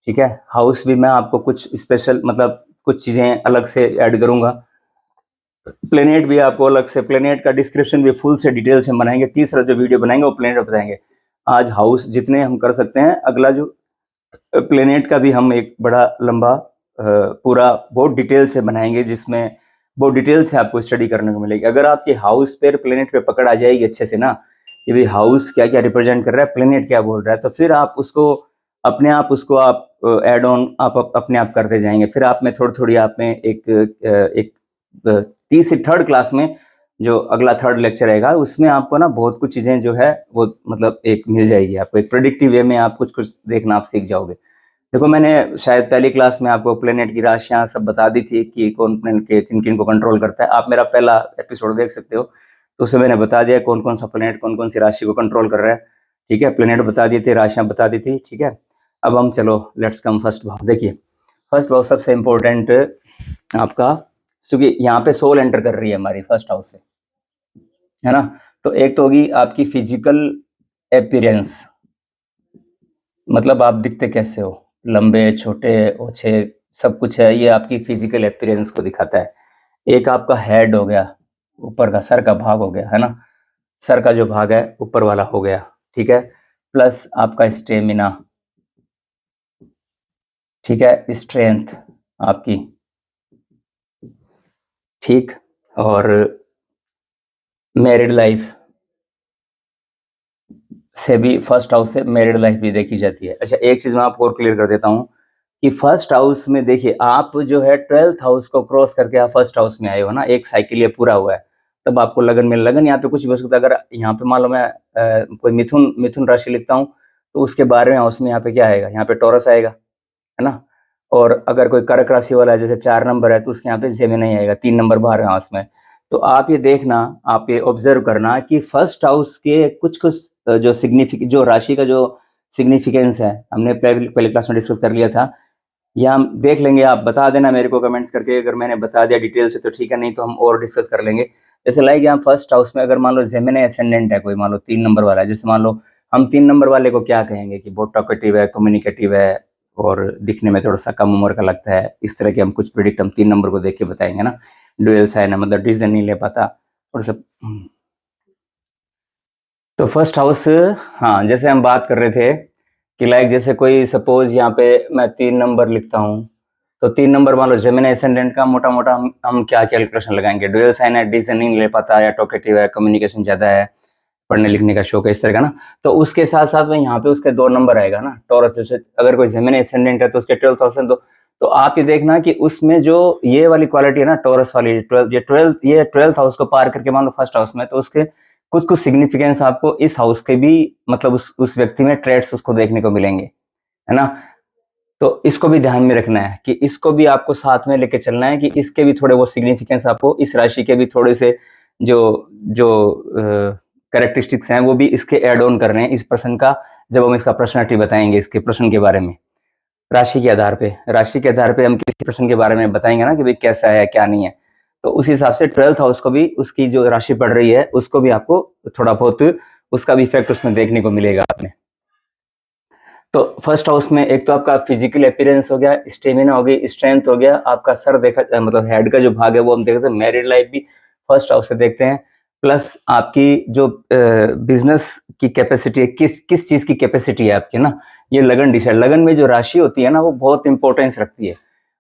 ठीक है। हाउस भी मैं आपको कुछ स्पेशल मतलब कुछ चीजें अलग से ऐड करूंगा। प्लेनेट भी आपको अलग से, प्लेनेट का डिस्क्रिप्शन भी फुल से डिटेल से बनाएंगे। तीसरा जो वीडियो बनाएंगे वो प्लेनेट बताएंगे। आज हाउस जितने हम कर सकते हैं, अगला जो प्लेनेट का भी हम एक बड़ा लंबा पूरा बहुत डिटेल से बनाएंगे, जिसमें बहुत डिटेल से आपको स्टडी करने को मिलेगी। अगर आपके हाउस पे प्लेनेट पे पकड़ आ जाएगी अच्छे से ना, कि भाई हाउस क्या क्या रिप्रेजेंट कर रहा है, प्लेनेट क्या बोल रहा है, तो फिर आप उसको अपने आप उसको आप एड ऑन आप अपने आप करते जाएंगे। फिर आप में थोड़ी थोड़ी आप में एक तीसरी थर्ड क्लास में जो अगला थर्ड लेक्चर आएगा उसमें आपको ना बहुत कुछ चीजें जो है वो मतलब एक मिल जाएगी आपको, एक प्रेडिक्टिव वे में आप कुछ कुछ देखना आप सीख जाओगे। देखो मैंने शायद पहली क्लास में आपको प्लेनेट की राशियां सब बता दी थी कि कौन प्लेनेट के किन किन को कंट्रोल करता है। आप मेरा पहला एपिसोड देख सकते हो, तो उसमें मैंने बता दिया कौन कौन सा प्लेनेट कौन कौन सी राशि को कंट्रोल कर रहा है, ठीक है। प्लेनेट बता दिए थे, राशियां बता दी थी, ठीक है। अब हम चलो लेट्स कम फर्स्ट भाव। देखिए फर्स्ट भाव सबसे इंपॉर्टेंट आपका, क्योंकि यहाँ पे सोल एंटर कर रही है हमारी फर्स्ट हाउस से, है ना। तो एक तो होगी आपकी फिजिकल अपीयरेंस, मतलब आप दिखते कैसे हो, लंबे छोटे ओछे सब कुछ है, ये आपकी फिजिकल अपीयरेंस को दिखाता है। एक आपका हेड हो गया, ऊपर का सर का भाग हो गया, है ना। सर का जो भाग है ऊपर वाला हो गया, ठीक है। प्लस आपका स्टेमिना, ठीक है, स्ट्रेंथ आपकी, ठीक। और मैरिड लाइफ से भी, फर्स्ट हाउस से मैरिड लाइफ भी देखी जाती है। अच्छा एक चीज मैं आपको और क्लियर कर देता हूँ कि फर्स्ट हाउस में देखिए आप जो है 12th हाउस को क्रॉस करके आप फर्स्ट हाउस में आए हो ना, एक साइकिल ये पूरा हुआ है, तब आपको लगन में लगन यहाँ पे कुछ भी हो सकता है। अगर यहाँ पे मान लो मैं कोई मिथुन मिथुन राशि लिखता हूँ तो उसके 12वें हाउस में यहाँ पे क्या आएगा, यहाँ पे टॉरस आएगा, है ना। और अगर कोई कर्क राशि वाला है जैसे 4 नंबर है तो उसके यहाँ पे जेमिनी आएगा, 3 नंबर 12वें हाउस में। तो आप ये देखना, आप ये ऑब्जर्व करना कि फर्स्ट हाउस के कुछ कुछ जो राशि का जो सिग्निफिकेंस है, हमने पहले क्लास में डिस्कस कर लिया था, या हम देख लेंगे। आप बता देना मेरे को कमेंट्स करके, अगर मैंने बता दिया डिटेल से तो ठीक है, नहीं तो हम और डिस्कस कर लेंगे। जैसे लाइक यहाँ फर्स्ट हाउस में अगर मान लो जेमिनी एसेंडेंट है कोई, मान लो 3 नंबर वाला है, जैसे मान लो हम 3 नंबर वाले को क्या कहेंगे कि बहुत टॉकेटिव है, कम्युनिकेटिव है और दिखने में थोड़ा सा कम उम्र का लगता है, इस तरह के हम कुछ प्रिडिक्ट हम 3 नंबर को देख के बताएंगे ना। डुअल साइन है, मतलब डिसीजन नहीं ले पाता थोड़ा सा। तो फर्स्ट हाउस, हाँ जैसे हम बात कर रहे थे कि लाइक जैसे कोई सपोज यहाँ पे मैं 3 नंबर लिखता हूँ, तो 3 नंबर मान लो जेमिनी एसेंडेंट का मोटा मोटा हम क्या कैलकुलेशन लगाएंगे, डुअल साइन है, डिसीजन नहीं ले पाता, या टॉकेटिव है, कम्युनिकेशन ज्यादा है, पढ़ने लिखने का शौक है, इस तरह का ना। तो उसके साथ साथ में यहाँ पे उसके 2 नंबर आएगा ना, टॉरस। जैसे अगर कोई जेमिनी एसेंडेंट है तो उसके 12,000, तो आप ये देखना कि उसमें जो ये वाली क्वालिटी है ना, टॉरस वाली 12th हाउस को पार करके मान लो फर्स्ट हाउस में, तो उसके कुछ कुछ सिग्निफिकेंस आपको इस हाउस के भी मतलब उस व्यक्ति में ट्रेड्स उसको देखने को मिलेंगे, है ना। तो इसको भी ध्यान में रखना है कि इसको भी आपको साथ में लेके चलना है कि इसके भी थोड़े वो सिग्निफिकेंस आपको, इस राशि के भी थोड़े से जो जो कैरेक्टरिस्टिक्स हैं वो भी इसके एड ऑन करने हैं इस प्रश्न का, जब हम इसका पर्सनालिटी बताएंगे, इसके प्रश्न के बारे में। राशि के आधार पे हम किसी प्रश्न के बारे में बताएंगे ना कि भाई कैसा है क्या नहीं है। तो उस हिसाब से 12th हाउस को भी उसकी जो राशि पड़ रही है उसको भी आपको थोड़ा बहुत उसका भी इफेक्ट उसमें देखने को मिलेगा आपने। तो फर्स्ट हाउस में एक तो आपका फिजिकल अपीयरेंस हो गया, स्टेमिना हो गई, स्ट्रेंथ हो गया, आपका सर देखा मतलब हेड का जो भाग है वो हम देखते हैं, मैरिड लाइफ भी फर्स्ट हाउस से देखते हैं, प्लस आपकी जो बिजनेस की कैपेसिटी है, किस किस चीज की कैपेसिटी है आपकी ना, ये लगन डिसाइड, लगन में जो राशि होती है ना वो बहुत इंपॉर्टेंस रखती है,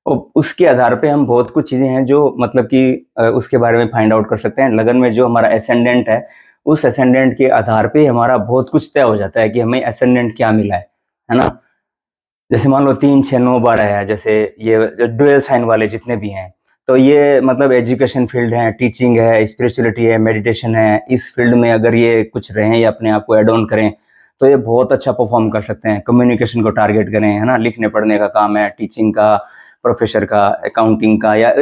और उसके आधार पे हम बहुत कुछ चीजें हैं जो मतलब कि उसके बारे में फाइंड आउट कर सकते हैं। लगन में जो हमारा एसेंडेंट है, उस एसेंडेंट के आधार पे हमारा बहुत कुछ तय हो जाता है कि हमें एसेंडेंट क्या मिला है ना। जैसे मान लो 3 6 9 12 है, जैसे ये जो डुअल साइन वाले जितने भी हैं, तो ये मतलब एजुकेशन फील्ड है, टीचिंग है, स्पिरिचुअलिटी है, मेडिटेशन है, इस फील्ड में अगर ये कुछ रहें या अपने आप को एड ऑन करें तो ये बहुत अच्छा परफॉर्म कर सकते हैं। कम्युनिकेशन को टारगेट करें, है ना, लिखने पढ़ने का काम है, टीचिंग का, प्रोफेसर का, अकाउंटिंग का, या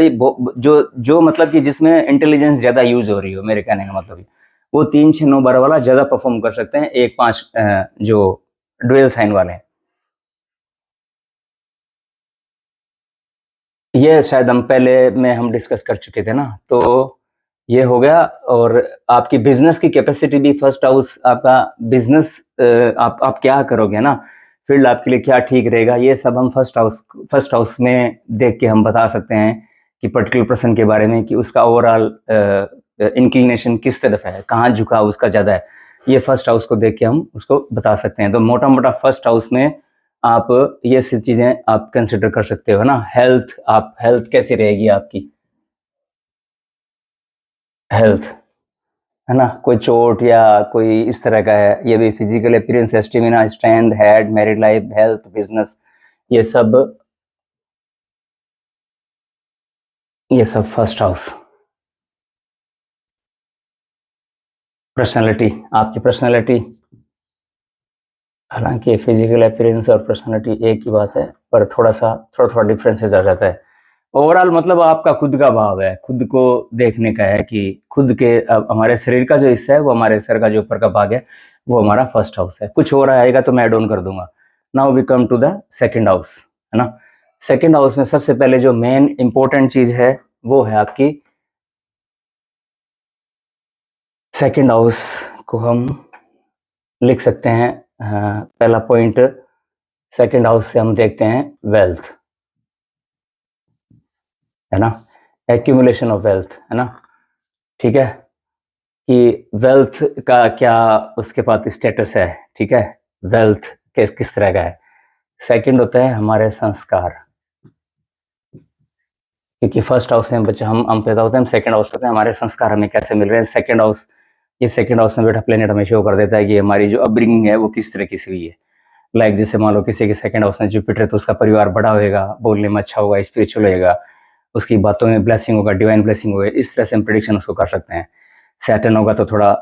जो जो मतलब कि जिसमें इंटेलिजेंस ज़्यादा यूज हो रही हो, मेरे कहने का मतलब वो 3 6 9 12 वाला ज़्यादा परफॉर्म कर सकते हैं 1 5 जो डुअल साइन वाले हैं। ये शायद हम पहले में हम डिस्कस कर चुके थे ना, तो ये हो गया। और आपकी बिजनेस की कैपेसिटी भी फर्स्ट हाउस आपका बिजनेस, आप क्या करोगे ना, फील्ड आपके लिए क्या ठीक रहेगा, ये सब हम फर्स्ट हाउस में देख के हम बता सकते हैं कि पर्टिकुलर पर्सन के बारे में कि उसका ओवरऑल इंक्लिनेशन किस तरफ है, कहाँ झुकाव उसका ज़्यादा है, ये फर्स्ट हाउस को देख के हम उसको बता सकते हैं। तो मोटा मोटा फर्स्ट हाउस में आप ये सब चीजें आप कंसिडर कर सकते हो ना। हेल्थ कैसी रहेगी आपकी, हेल्थ, है ना, कोई चोट या कोई इस तरह का है, ये भी physical appearance, stamina, strength, head, married life, health, business, ये सब ये सब फर्स्ट हाउस। पर्सनालिटी, आपकी पर्सनालिटी, हालांकि फिजिकल अपीयरेंस और पर्सनालिटी एक ही बात है, पर थोड़ा थोड़ा डिफरेंसेस आ जाता है। ओवरऑल मतलब आपका खुद का भाव है, खुद को देखने का है कि खुद के हमारे शरीर का जो हिस्सा है वो, हमारे सर का जो ऊपर का भाग है वो हमारा फर्स्ट हाउस है। कुछ और आएगा तो मैं एड ऑन कर दूंगा। Now we come to the second house, है ना। सेकंड हाउस में सबसे पहले जो मेन इंपॉर्टेंट चीज है वो है आपकी, सेकंड हाउस को हम लिख सकते हैं, पहला पॉइंट, सेकंड हाउस से हम देखते हैं वेल्थ, है ना, एक्यूमुलेशन ऑफ वेल्थ, है ना, ठीक है, कि वेल्थ का क्या उसके पास स्टेटस है, ठीक है, वेल्थ किस तरह का है। सेकंड होता है हमारे संस्कार, क्योंकि फर्स्ट हाउस में बच्चे हम पैदा होते हैं, हम सेकंड हाउस होते हैं, हमारे संस्कार हमें कैसे मिल रहे हैं। सेकंड हाउस, ये सेकंड हाउस में बैठा प्लेनेट हमें शो कर देता है कि हमारी जो अपब्रिंगिंग है वो किस तरह की हुई है। लाइक जैसे मान लो किसी के सेकंड हाउस में जुपिटर है तो उसका परिवार बड़ा होएगा, बोलने में अच्छा होगा, स्पिरिचुअल होएगा, उसकी बातों में ब्लेसिंग होगा, डिवाइन ब्लेसिंग होगा, इस तरह से हम प्रिडिक्शन उसको कर सकते हैं। सैटर्न होगा तो थोड़ा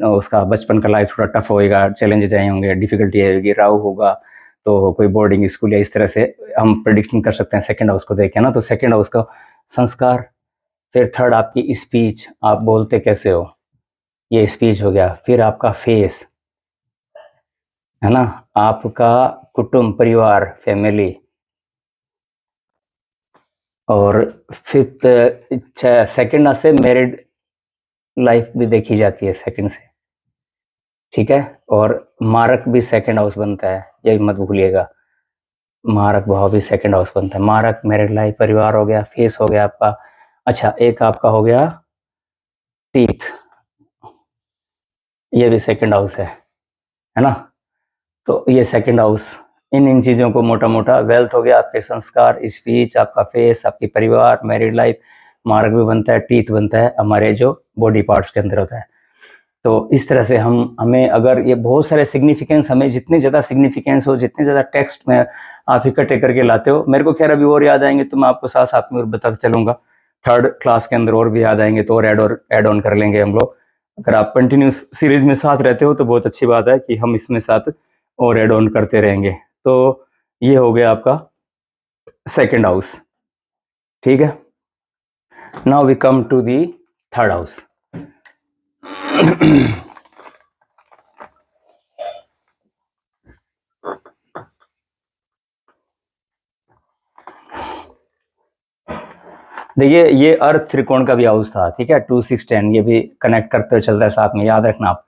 उसका बचपन का लाइफ थोड़ा टफ होएगा, चैलेंजेस आए होंगे, डिफिकल्टी आएगी। राहु होगा तो कोई बोर्डिंग स्कूल या इस तरह से हम प्रिडिक्शन कर सकते हैं सेकंड हाउस को देख के ना। तो सेकंड हाउस का संस्कार, फिर थर्ड आपकी स्पीच, आप बोलते कैसे हो, ये स्पीच हो गया। फिर आपका फेस, है ना, आपका कुटुंब, परिवार, फैमिली। और फिफ्थ, सेकंड से मैरिड लाइफ भी देखी जाती है सेकंड से, ठीक है। और मारक भी सेकंड हाउस बनता है, ये मत भूलिएगा, मारक भाव भी सेकंड हाउस बनता है। मारक मैरिड लाइफ, परिवार हो गया, फेस हो गया आपका। अच्छा, एक आपका हो गया टीथ, ये भी सेकंड हाउस है ना। तो ये सेकंड हाउस, इन चीज़ों को मोटा मोटा, वेल्थ हो गया, आपके संस्कार, स्पीच, आपका फेस, आपकी परिवार, मैरिड लाइफ, मार्ग भी बनता है, टीथ बनता है, हमारे जो बॉडी पार्ट्स के अंदर होता है। तो इस तरह से हमें अगर ये बहुत सारे सिग्निफिकेंस, हमें जितने ज़्यादा सिग्निफिकेंस हो, जितने ज़्यादा टेक्स्ट में आप इकट्ठे करके लाते हो, मेरे को खैर अभी और याद आएंगे तो मैं आपको साथ साथ में और बताता चलूंगा। थर्ड क्लास के अंदर और भी याद आएंगे तो और ऐड ऑन कर लेंगे हम लोग। अगर आप कंटिन्यूस सीरीज में साथ रहते हो तो बहुत अच्छी बात है कि हम इसमें साथ और ऐड ऑन करते रहेंगे। तो ये हो गया आपका सेकंड हाउस, ठीक है। Now we come to the third house. देखिए ये अर्थ त्रिकोण का भी हाउस था, ठीक है, 2 6 10 ये भी कनेक्ट करते हुए चलता है साथ में, याद रखना आप।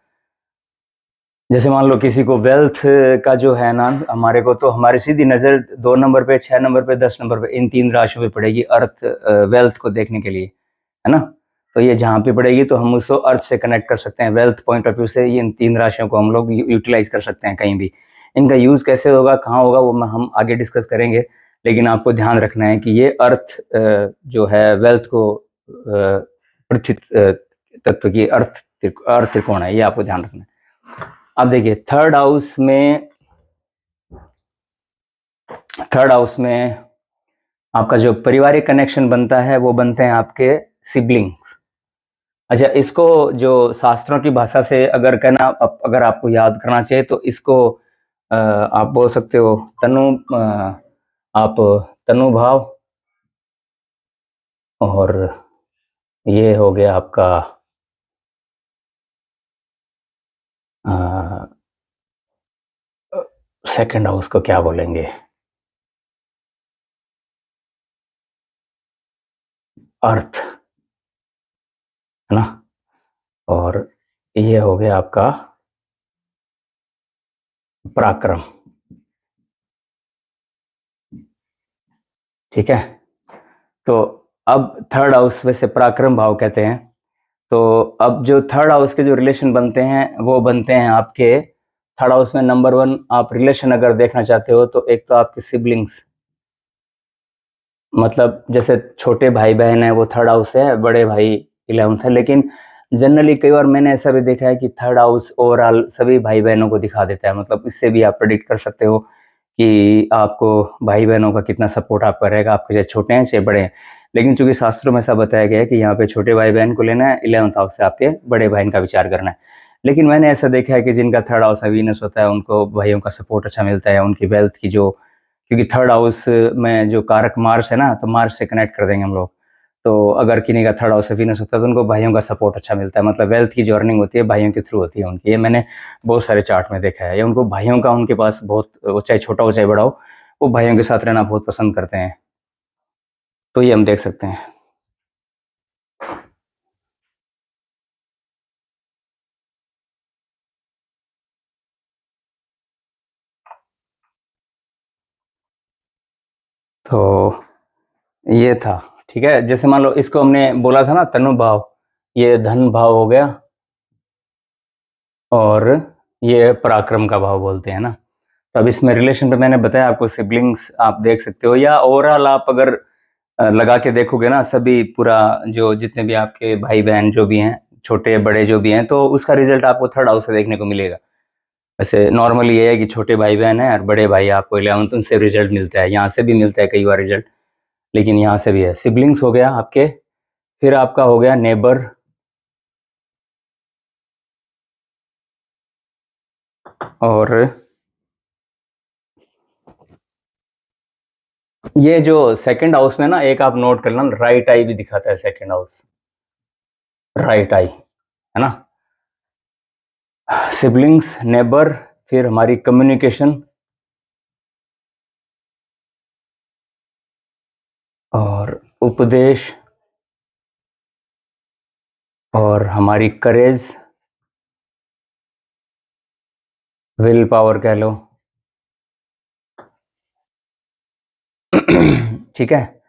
जैसे मान लो किसी को वेल्थ का जो है ना, हमारे को तो हमारी सीधी नजर 2 नंबर पे, 6 नंबर पे, 10 नंबर पे, इन 3 राशियों पे पड़ेगी अर्थ, वेल्थ को देखने के लिए, है ना। तो ये जहाँ पे पड़ेगी तो हम उसको अर्थ से कनेक्ट कर सकते हैं, वेल्थ पॉइंट ऑफ व्यू से ये इन 3 राशियों को हम लोग यूटिलाइज कर सकते हैं कहीं भी। इनका यूज कैसे होगा, कहाँ होगा, वो हम आगे डिस्कस करेंगे। लेकिन आपको ध्यान रखना है कि ये अर्थ जो है वेल्थ को पृथ्वी तत्व की अर्थ त्रिकोण है, ये आपको ध्यान रखना है। अब देखिए थर्ड हाउस में आपका जो पारिवारिक कनेक्शन बनता है वो बनते हैं आपके सिबलिंग्स। अच्छा, इसको जो शास्त्रों की भाषा से अगर कहना, अगर आपको याद करना चाहिए तो इसको आप बोल सकते हो आप तनुभाव, और ये हो गया आपका सेकंड हाउस को क्या बोलेंगे, अर्थ, है ना। और ये हो गया आपका पराक्रम, ठीक है। तो अब थर्ड हाउस वैसे पराक्रम भाव कहते हैं। तो अब जो थर्ड हाउस के जो रिलेशन बनते हैं वो बनते हैं आपके थर्ड हाउस में। नंबर 1 आप रिलेशन अगर देखना चाहते हो तो एक तो आपके सिबलिंग्स, मतलब जैसे छोटे भाई बहन है वो थर्ड हाउस है, बड़े भाई 11th है। लेकिन जनरली कई बार मैंने ऐसा भी देखा है कि थर्ड हाउस ओवरऑल सभी भाई बहनों को दिखा देता है, मतलब इससे भी आप प्रेडिक्ट कर सकते हो कि आपको भाई बहनों का कितना सपोर्ट आपका रहेगा, आपके चाहे छोटे हैं चाहे बड़े हैं। लेकिन चूंकि शास्त्रों में ऐसा बताया गया है कि यहाँ पे छोटे भाई बहन को लेना है, 11th हाउस से आपके बड़े बहन का विचार करना है। लेकिन मैंने ऐसा देखा है कि जिनका थर्ड हाउस में वीनस होता है उनको भाइयों का सपोर्ट अच्छा मिलता है, उनकी वेल्थ की जो, क्योंकि थर्ड हाउस में जो कारक मार्स है ना, तो मार्स से कनेक्ट कर देंगे हम लोग। तो अगर किन्हीं का थर्ड हाउस से वीनस होता है तो उनको भाइयों का सपोर्ट अच्छा मिलता है, मतलब वेल्थ की जो अर्निंग होती है भाइयों के थ्रू होती है उनकी। ये मैंने बहुत सारे चार्ट में देखा है, या उनको भाइयों का उनके पास बहुत, वो चाहे छोटा हो चाहे बड़ा हो, वो भाइयों के साथ रहना बहुत पसंद करते हैं। तो ये हम देख सकते हैं। तो ये था, ठीक है। जैसे मान लो इसको हमने बोला था ना तनु भाव, ये धन भाव हो गया, और ये पराक्रम का भाव बोलते हैं ना। तो अब इसमें रिलेशन पे मैंने बताया आपको, सिबलिंग्स आप देख सकते हो, या ओवरऑल आप अगर लगा के देखोगे ना, सभी पूरा जो जितने भी आपके भाई बहन जो भी हैं, छोटे बड़े जो भी हैं, तो उसका रिजल्ट आपको थर्ड हाउस से देखने को मिलेगा। वैसे नॉर्मली ये है कि छोटे भाई बहन है और बड़े भाई आपको 11th, उनसे रिजल्ट मिलता है, यहाँ से भी मिलता है कई बार रिजल्ट, लेकिन यहाँ से भी है। सिबलिंग्स हो गया आपके, फिर आपका हो गया नेबर, और ये जो सेकंड हाउस में ना, एक आप नोट कर लेना, राइट आई भी दिखाता है सेकंड हाउस, राइट आई, है ना। सिबलिंग्स, नेबर, फिर हमारी कम्युनिकेशन, और उपदेश, और हमारी करेज, विल पावर कह लो, ठीक है।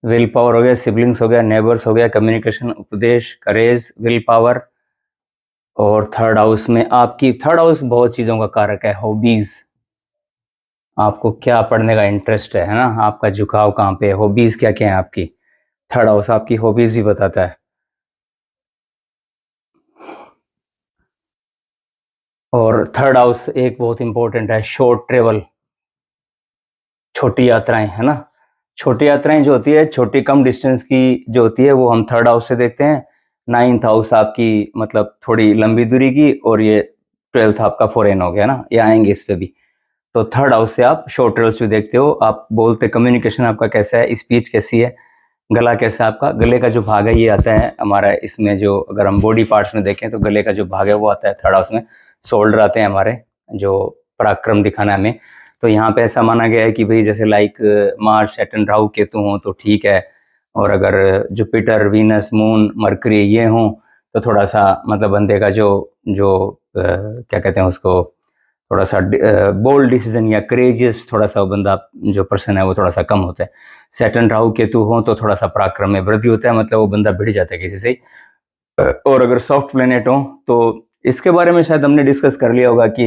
विल पावर हो गया, सिबलिंग्स हो गया, नेबर्स हो गया, कम्युनिकेशन, उपदेश, करेज, विल पावर। और थर्ड हाउस में आपकी, थर्ड हाउस बहुत चीजों का कारक है, हॉबीज, आपको क्या पढ़ने का इंटरेस्ट है ना, आपका झुकाव कहाँ पे है, हॉबीज क्या क्या है आपकी। थर्ड हाउस आपकी हॉबीज भी बताता है। और थर्ड हाउस एक बहुत इंपॉर्टेंट है, शॉर्ट ट्रेवल, छोटी यात्राएं, है ना। छोटी यात्राएं जो होती है, छोटी कम डिस्टेंस की जो होती है, वो हम थर्ड हाउस से देखते हैं। 9th हाउस आपकी मतलब थोड़ी लंबी दूरी की, और ये 12th आपका फॉरेन हो गया ना, ये आएंगे इस पे भी। तो थर्ड हाउस से आप शॉर्ट ट्रेवल्स भी देखते हो, आप बोलते, कम्युनिकेशन आपका कैसा है, स्पीच कैसी है, गला कैसा है आपका। गले का जो भाग है ये आता है हमारा इसमें, जो अगर हम बॉडी पार्ट्स में देखें तो गले का जो भाग है वो आता है थर्ड हाउस में। शोल्डर आते हैं हमारे, जो पराक्रम दिखाना हमें। तो यहाँ पे ऐसा माना गया है कि भाई जैसे like Mars, Saturn, Rahu, Ketu हो तो ठीक है, और अगर जुपिटर, वीनस, मून, मरकरी ये हों तो थोड़ा सा मतलब बंदे का जो जो क्या कहते हैं उसको, थोड़ा सा बोल्ड डिसीजन या करेजियस थोड़ा सा बंदा जो पर्सन है वो थोड़ा सा कम होता है। सैटर्न, राहु, केतु हो तो थोड़ा सा पराक्रम में वृद्धि होता है, मतलब वो बंदा भिड़ जाता है किसी से। और अगर सॉफ्ट प्लेनेट हो तो इसके बारे में शायद हमने डिस्कस कर लिया होगा कि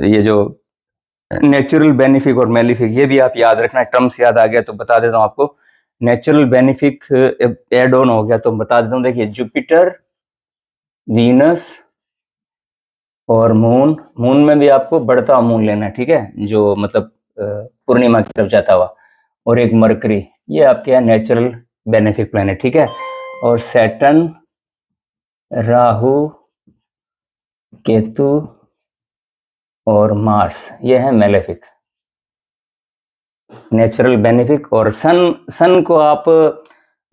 ये जो नेचुरल बेनिफिक और मेलिफिक, ये भी आप याद रखना, टर्म्स याद आ गया तो बता देता हूँ आपको। नेचुरल बेनिफिक एड ऑन हो गया तो बता देता हूँ। देखिए, जुपिटर, वीनस और मून, मून में भी आपको बढ़ता हुआ मून लेना है, ठीक है, जो मतलब पूर्णिमा की तरफ जाता हुआ, और एक मरकरी, ये आपके यहाँ नेचुरल बेनिफिक प्लैनेट, ठीक है। और सैटर्न, राहु, केतु और मार्स, ये है मेलेफिक, नेचुरल बेनिफिक। और सन, सन को आप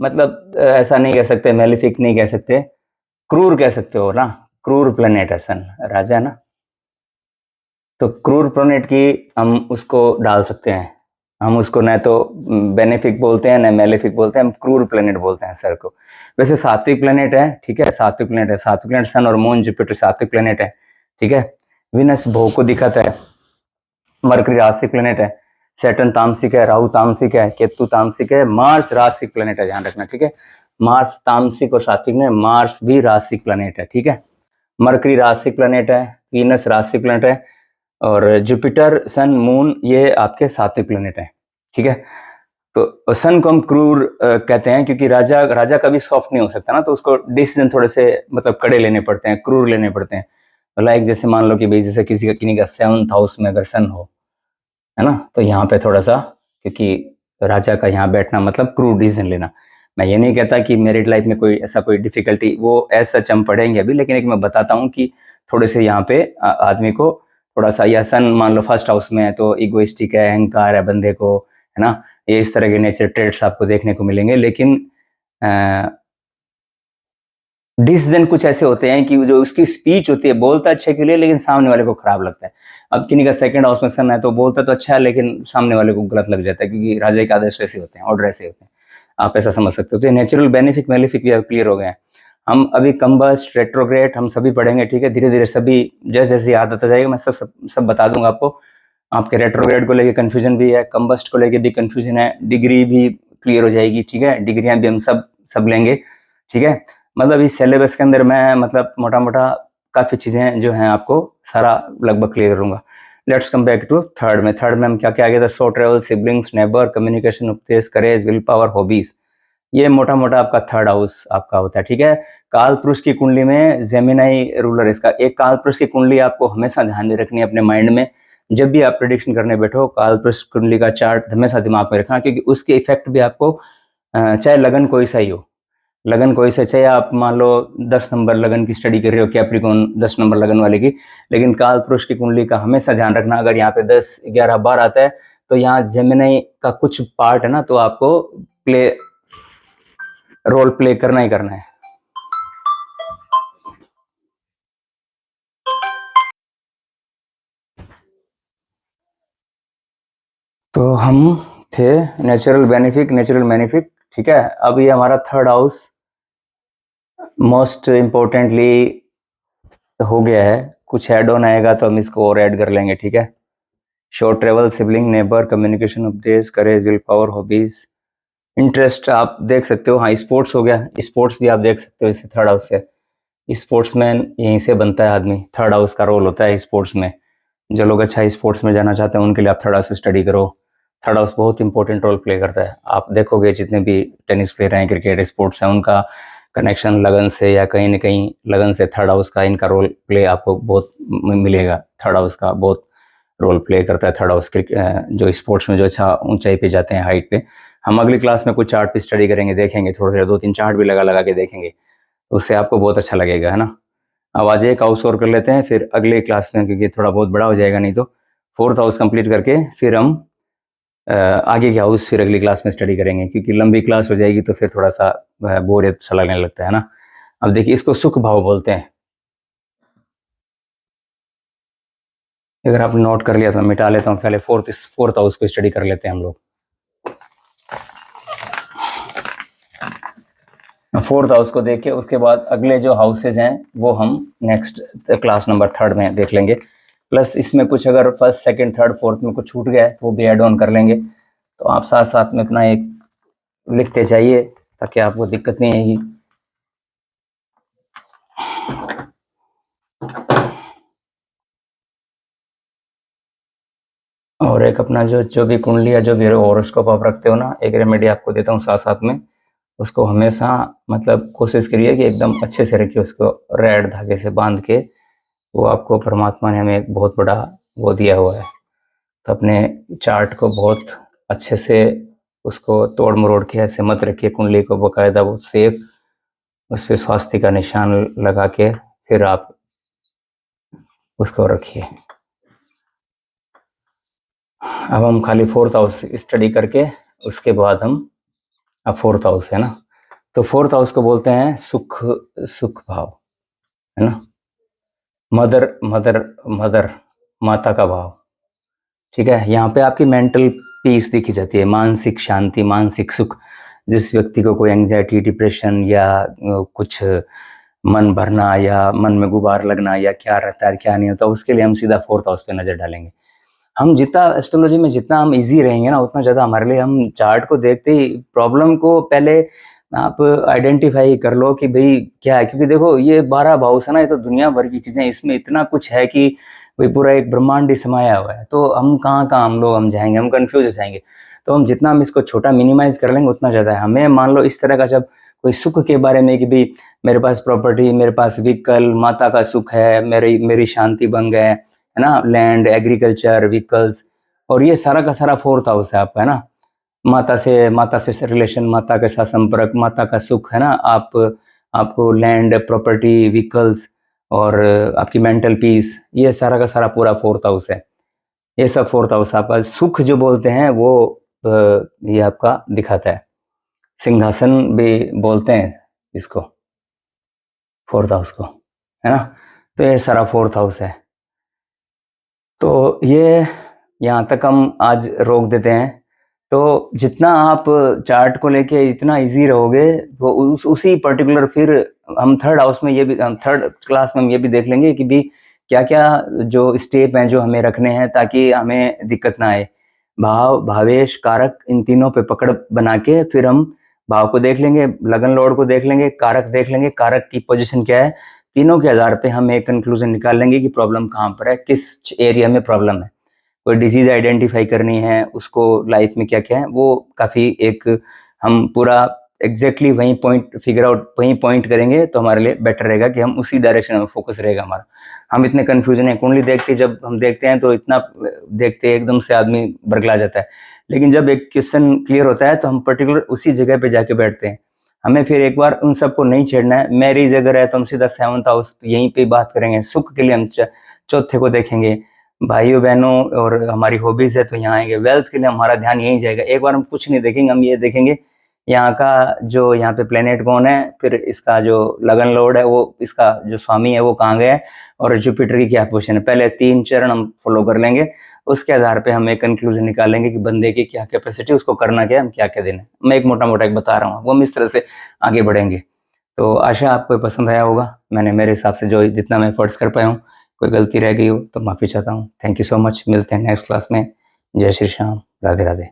मतलब ऐसा नहीं कह सकते, मेलेफिक नहीं कह सकते, क्रूर कह सकते हो ना, क्रूर प्लेनेट है सन, राजा ना, तो क्रूर प्लेनेट की हम उसको डाल सकते हैं, हम उसको न तो बेनिफिक बोलते हैं न मेलेफिक बोलते हैं, हम क्रूर प्लेनेट बोलते हैं सर को। वैसे सात्विक प्लेनेट है, ठीक है, सात्विक प्लेनेट है, सात्विक प्लेनेट सन और मून, जुपिटर सात्विक प्लेनेट है, ठीक है। विनस भोग को दिखाता है, मरकरी रासिक प्लेनेट है, सैटर्न तामसिक है, राहु तामसिक है, केतु तामसिक है, मार्स रासिक प्लेनेट है, ध्यान रखना, ठीक है। मार्स तामसिक और सात्विक में, मार्स भी रासिक प्लेनेट है, ठीक है। मरकरी रासिक प्लेनेट है, वीनस रासिक प्लेनेट है, और जुपिटर, सन, मून ये आपके सात्विक प्लेनेट है, ठीक है। तो सन को हम क्रूर कहते हैं क्योंकि राजा राजा कभी सॉफ्ट नहीं हो सकता ना, तो उसको डिसीजन थोड़े से मतलब कड़े लेने पड़ते हैं, क्रूर लेने पड़ते हैं। लाइक जैसे मान लो कि भाई जैसे किसी का किन्हीं का 7th हाउस में अगर सन हो, है ना, तो यहाँ पे थोड़ा सा, क्योंकि राजा का यहाँ बैठना मतलब क्रूर डिसीजन लेना। मैं ये नहीं कहता कि मैरिड लाइफ में कोई ऐसा कोई डिफिकल्टी, वो ऐसा सच हम पढ़ेंगे अभी, लेकिन एक मैं बताता हूँ कि थोड़े से यहाँ पे आदमी को थोड़ा सा, या सन मान लो फर्स्ट हाउस में है तो इगोइस्टिक है, अहंकार है बंदे को, है ना, ये इस तरह के नेचर ट्रेट्स आपको देखने को मिलेंगे। लेकिन डिसीजन कुछ ऐसे होते हैं कि जो उसकी स्पीच होती है, बोलता अच्छे के लिए लेकिन सामने वाले को खराब लगता है। अब किन्हीं का 2nd हाउस में सन है तो बोलता तो अच्छा है लेकिन सामने वाले को गलत लग जाता है, क्योंकि राजा के आदर्श ऐसे होते हैं, ऑर्डर ऐसे होते हैं, आप ऐसा समझ सकते हो। तो नेचुरल बेनिफिक मेलिफिक भी क्लियर हो गए हैं। हम अभी कंबस्ट, रेट्रोग्रेड हम सभी पढ़ेंगे, ठीक है, धीरे धीरे सभी जैसे जैसे याद आता जाएगा मैं सब बता दूंगा आपको। आपके रेट्रोग्रेड को लेके कंफ्यूजन भी है, कंबस्ट को लेके भी कंफ्यूजन है, डिग्री भी क्लियर हो जाएगी, ठीक है, डिग्रियां भी हम सब लेंगे, ठीक है। मतलब इस सिलेबस के अंदर मैं मतलब मोटा मोटा काफ़ी चीज़ें जो हैं आपको सारा लगभग क्लियर करूँगा। Let's come back to third में। थर्ड में हम क्या क्या आ गया था, so travel, siblings, neighbour, communication, उपदेश, करेज, विल पावर, हॉबीज, ये मोटा मोटा आपका 3rd हाउस आपका होता है, ठीक है। काल पुरुष की कुंडली में जेमिनाई रूलर, इसका एक काल पुरुष की कुंडली आपको हमेशा ध्यान में रखनी है अपने माइंड में। जब भी आप प्रेडिक्शन करने बैठो, काल पुरुष कुंडली का चार्ट हमेशा दिमाग में रखना, क्योंकि उसके इफेक्ट भी आपको चाहे लगन कोई सा ही हो, लगन कोई सा, चाहे आप मान लो 10 नंबर लगन की स्टडी कर रहे हो, कैप्रिकॉन 10 नंबर लगन वाले की, लेकिन काल पुरुष की कुंडली का हमेशा ध्यान रखना। अगर यहाँ पे 10, 11, 12 आता है तो यहाँ जेमिनी का कुछ पार्ट है ना, तो आपको रोल प्ले करना ही करना है। तो हम थे नेचुरल बेनिफिक, नेचुरल बेनिफिक, ठीक है। अब ये हमारा 3rd हाउस मोस्ट इम्पोर्टेंटली हो गया है, कुछ ऐड ऑन आएगा तो हम इसको और ऐड कर लेंगे, ठीक है। Short travel, sibling, neighbour, communication, उपदेश, courage, will power, hobbies, interest आप देख सकते हो। हाँ, स्पोर्ट्स हो गया, स्पोर्ट्स भी आप देख सकते हो इससे 3rd हाउस से। स्पोर्ट्समैन यहीं से बनता है आदमी, 3rd हाउस का रोल होता है स्पोर्ट्स में। जो लोग अच्छा स्पोर्ट्स में जाना चाहते हैं उनके लिए आप 3rd हाउस स्टडी करो। 3rd हाउस बहुत इंपॉर्टेंट रोल प्ले करता है। आप देखोगे जितने भी टेनिस प्लेयर हैं, क्रिकेट, स्पोर्ट्स हैं, उनका कनेक्शन लगन से या कहीं ना कहीं लगन से 3rd हाउस का इनका रोल प्ले आपको बहुत मिलेगा। 3rd हाउस का बहुत रोल प्ले करता है 3rd हाउस जो स्पोर्ट्स में जो अच्छा ऊंचाई पे जाते हैं, हाइट पे। हम अगली क्लास में कुछ चार्ट पे स्टडी करेंगे, देखेंगे थोड़े थोड़े 2-3 चार्ट भी लगा लगा के देखेंगे, उससे आपको बहुत अच्छा लगेगा, है ना। अब आज एक हाउस और कर लेते हैं, फिर अगले क्लास में, क्योंकि थोड़ा बहुत बड़ा हो जाएगा नहीं तो 4th हाउस कंप्लीट करके फिर हम आगे के हाउस फिर अगली क्लास में स्टडी करेंगे, क्योंकि लंबी क्लास हो जाएगी तो फिर थोड़ा सा बोरियत सा लगने लगता है ना। अब देखिए, इसको सुख भाव बोलते हैं। अगर आपने नोट कर लिया तो मैं मिटा लेता हूँ, पहले फोर्थ हाउस को स्टडी कर लेते हैं हम लोग। फोर्थ हाउस को देख के उसके बाद अगले जो हाउसेज हैं वो हम नेक्स्ट क्लास नंबर 3 में देख लेंगे। प्लस इसमें कुछ अगर फर्स्ट सेकंड थर्ड फोर्थ में कुछ छूट गया है वो भी ऐड ऑन कर लेंगे। तो आप साथ साथ में अपना एक लिखते जाइए ताकि आपको दिक्कत नहीं आएगी। और एक अपना जो भी कुंडली या जो भी हॉरोस्कोप आप रखते हो ना, एक रेमेडी आपको देता हूँ साथ साथ में, उसको हमेशा मतलब कोशिश करिए कि एकदम अच्छे से रखिए उसको, रेड धागे से बांध के। वो आपको परमात्मा ने हमें एक बहुत बड़ा वो दिया हुआ है, तो अपने चार्ट को बहुत अच्छे से उसको तोड़ मरोड़ के ऐसे मत रखिए, कुंडली को बकायदा वो सेफ उस पर स्वास्तिक का निशान लगा के फिर आप उसको रखिए। अब हम खाली फोर्थ हाउस स्टडी करके उसके बाद हम, अब फोर्थ हाउस है ना, तो फोर्थ हाउस को बोलते हैं सुख, सुख भाव है ना, मदर मदर मदर, माता का भाव। ठीक है, यहाँ पे आपकी मेंटल पीस दिखी जाती है, मानसिक शांति, मानसिक सुख। जिस व्यक्ति को कोई एंग्जाइटी, डिप्रेशन या कुछ मन भरना या मन में गुबार लगना या क्या रहता है क्या नहीं होता, उसके लिए हम सीधा फोर्थ हाउस पे नजर डालेंगे। हम जितना एस्ट्रोलॉजी में जितना हम इजी रहेंगे ना, उतना ज़्यादा हमारे लिए, हम चार्ट को देखते ही प्रॉब्लम को पहले आप आइडेंटिफाई कर लो कि भाई क्या है। क्योंकि देखो ये 12 भाव है ना, ये तो दुनिया भर की चीज़ें, इसमें इतना कुछ है कि भाई पूरा एक ब्रह्मांड ही समाया हुआ है। तो हम कहाँ हम जाएंगे, हम कंफ्यूज हो जाएंगे। तो हम जितना हम इसको छोटा मिनिमाइज कर लेंगे उतना ज़्यादा है। हमें मान लो इस तरह का जब कोई सुख के बारे में कि भाई मेरे पास प्रॉपर्टी, मेरे पास व्हीकल, माता का सुख है, मेरी मेरी शांति भंग है ना, लैंड, एग्रीकल्चर, व्हीकल्स, और ये सारा का सारा फोर्थ हाउस है आपका, है ना। माता से रिलेशन, माता के साथ संपर्क, माता का सुख, है ना। आपको लैंड, प्रॉपर्टी, व्हीकल्स और आपकी मेंटल पीस, ये सारा का सारा पूरा फोर्थ हाउस है। ये सब फोर्थ हाउस आपका सुख जो बोलते हैं वो ये आपका दिखाता है। सिंहासन भी बोलते हैं इसको, फोर्थ हाउस को, है ना। तो ये सारा फोर्थ हाउस है। तो ये यहाँ तक हम आज रोक देते हैं। तो जितना आप चार्ट को लेके जितना इजी रहोगे, वो उसी पर्टिकुलर, फिर हम थर्ड हाउस में ये भी, हम थर्ड क्लास में हम ये भी देख लेंगे कि भी क्या क्या जो स्टेप हैं जो हमें रखने हैं ताकि हमें दिक्कत ना आए। भाव, भावेश, कारक, इन तीनों पे पकड़ बना के फिर हम भाव को देख लेंगे, लगन लॉर्ड को देख लेंगे, कारक देख लेंगे, कारक की पोजीशन क्या है। तीनों के आधार पे हम एक कंक्लूजन निकाल लेंगे कि प्रॉब्लम कहाँ पर है, किस एरिया में प्रॉब्लम है। कोई डिजीज आइडेंटिफाई करनी है, उसको लाइफ में क्या क्या है, वो काफ़ी एक हम पूरा एग्जैक्टली वहीं पॉइंट फिगर आउट, वहीं पॉइंट करेंगे तो हमारे लिए बेटर रहेगा कि हम उसी डायरेक्शन में फोकस रहेगा हमारा। हम इतने कन्फ्यूजन है कुंडली देखते, जब हम देखते हैं तो इतना देखते एकदम से आदमी बरगला जाता है। लेकिन जब एक क्वेश्चन क्लियर होता है तो हम पर्टिकुलर उसी जगह पे जाके बैठते हैं। हमें फिर एक बार उन सबको नहीं छेड़ना है। मैरिज अगर है तो हम सीधा 7th हाउस यहीं पे बात करेंगे। सुख के लिए हम चौथे को देखेंगे। भाइयों बहनों और हमारी हॉबीज है तो यहाँ आएंगे। वेल्थ के लिए हमारा ध्यान यहीं जाएगा। एक बार हम कुछ नहीं देखेंगे, हम ये देखेंगे यहाँ का जो यहाँ पे प्लेनेट कौन है, फिर इसका जो लगन लॉर्ड है वो, इसका जो स्वामी है वो कहाँ गया है, और जुपिटर की क्या पोजीशन है। पहले 3 चरण हम फॉलो कर लेंगे, उसके आधार पे हम एक कंक्लूजन निकालेंगे कि बंदे की क्या कैपेसिटी, उसको करना क्या है, हम क्या क्या देना है। मैं एक मोटा मोटा एक बता रहा हूँ, वो हम इस तरह से आगे बढ़ेंगे। तो आशा आपको पसंद आया होगा। मैंने मेरे हिसाब से जो जितना मैं एफर्ट्स कर पाया हूँ, कोई गलती रह गई हो तो माफ़ी चाहता हूँ। Thank you so much. मिलते हैं नेक्स्ट क्लास में। जय श्री श्याम, राधे राधे।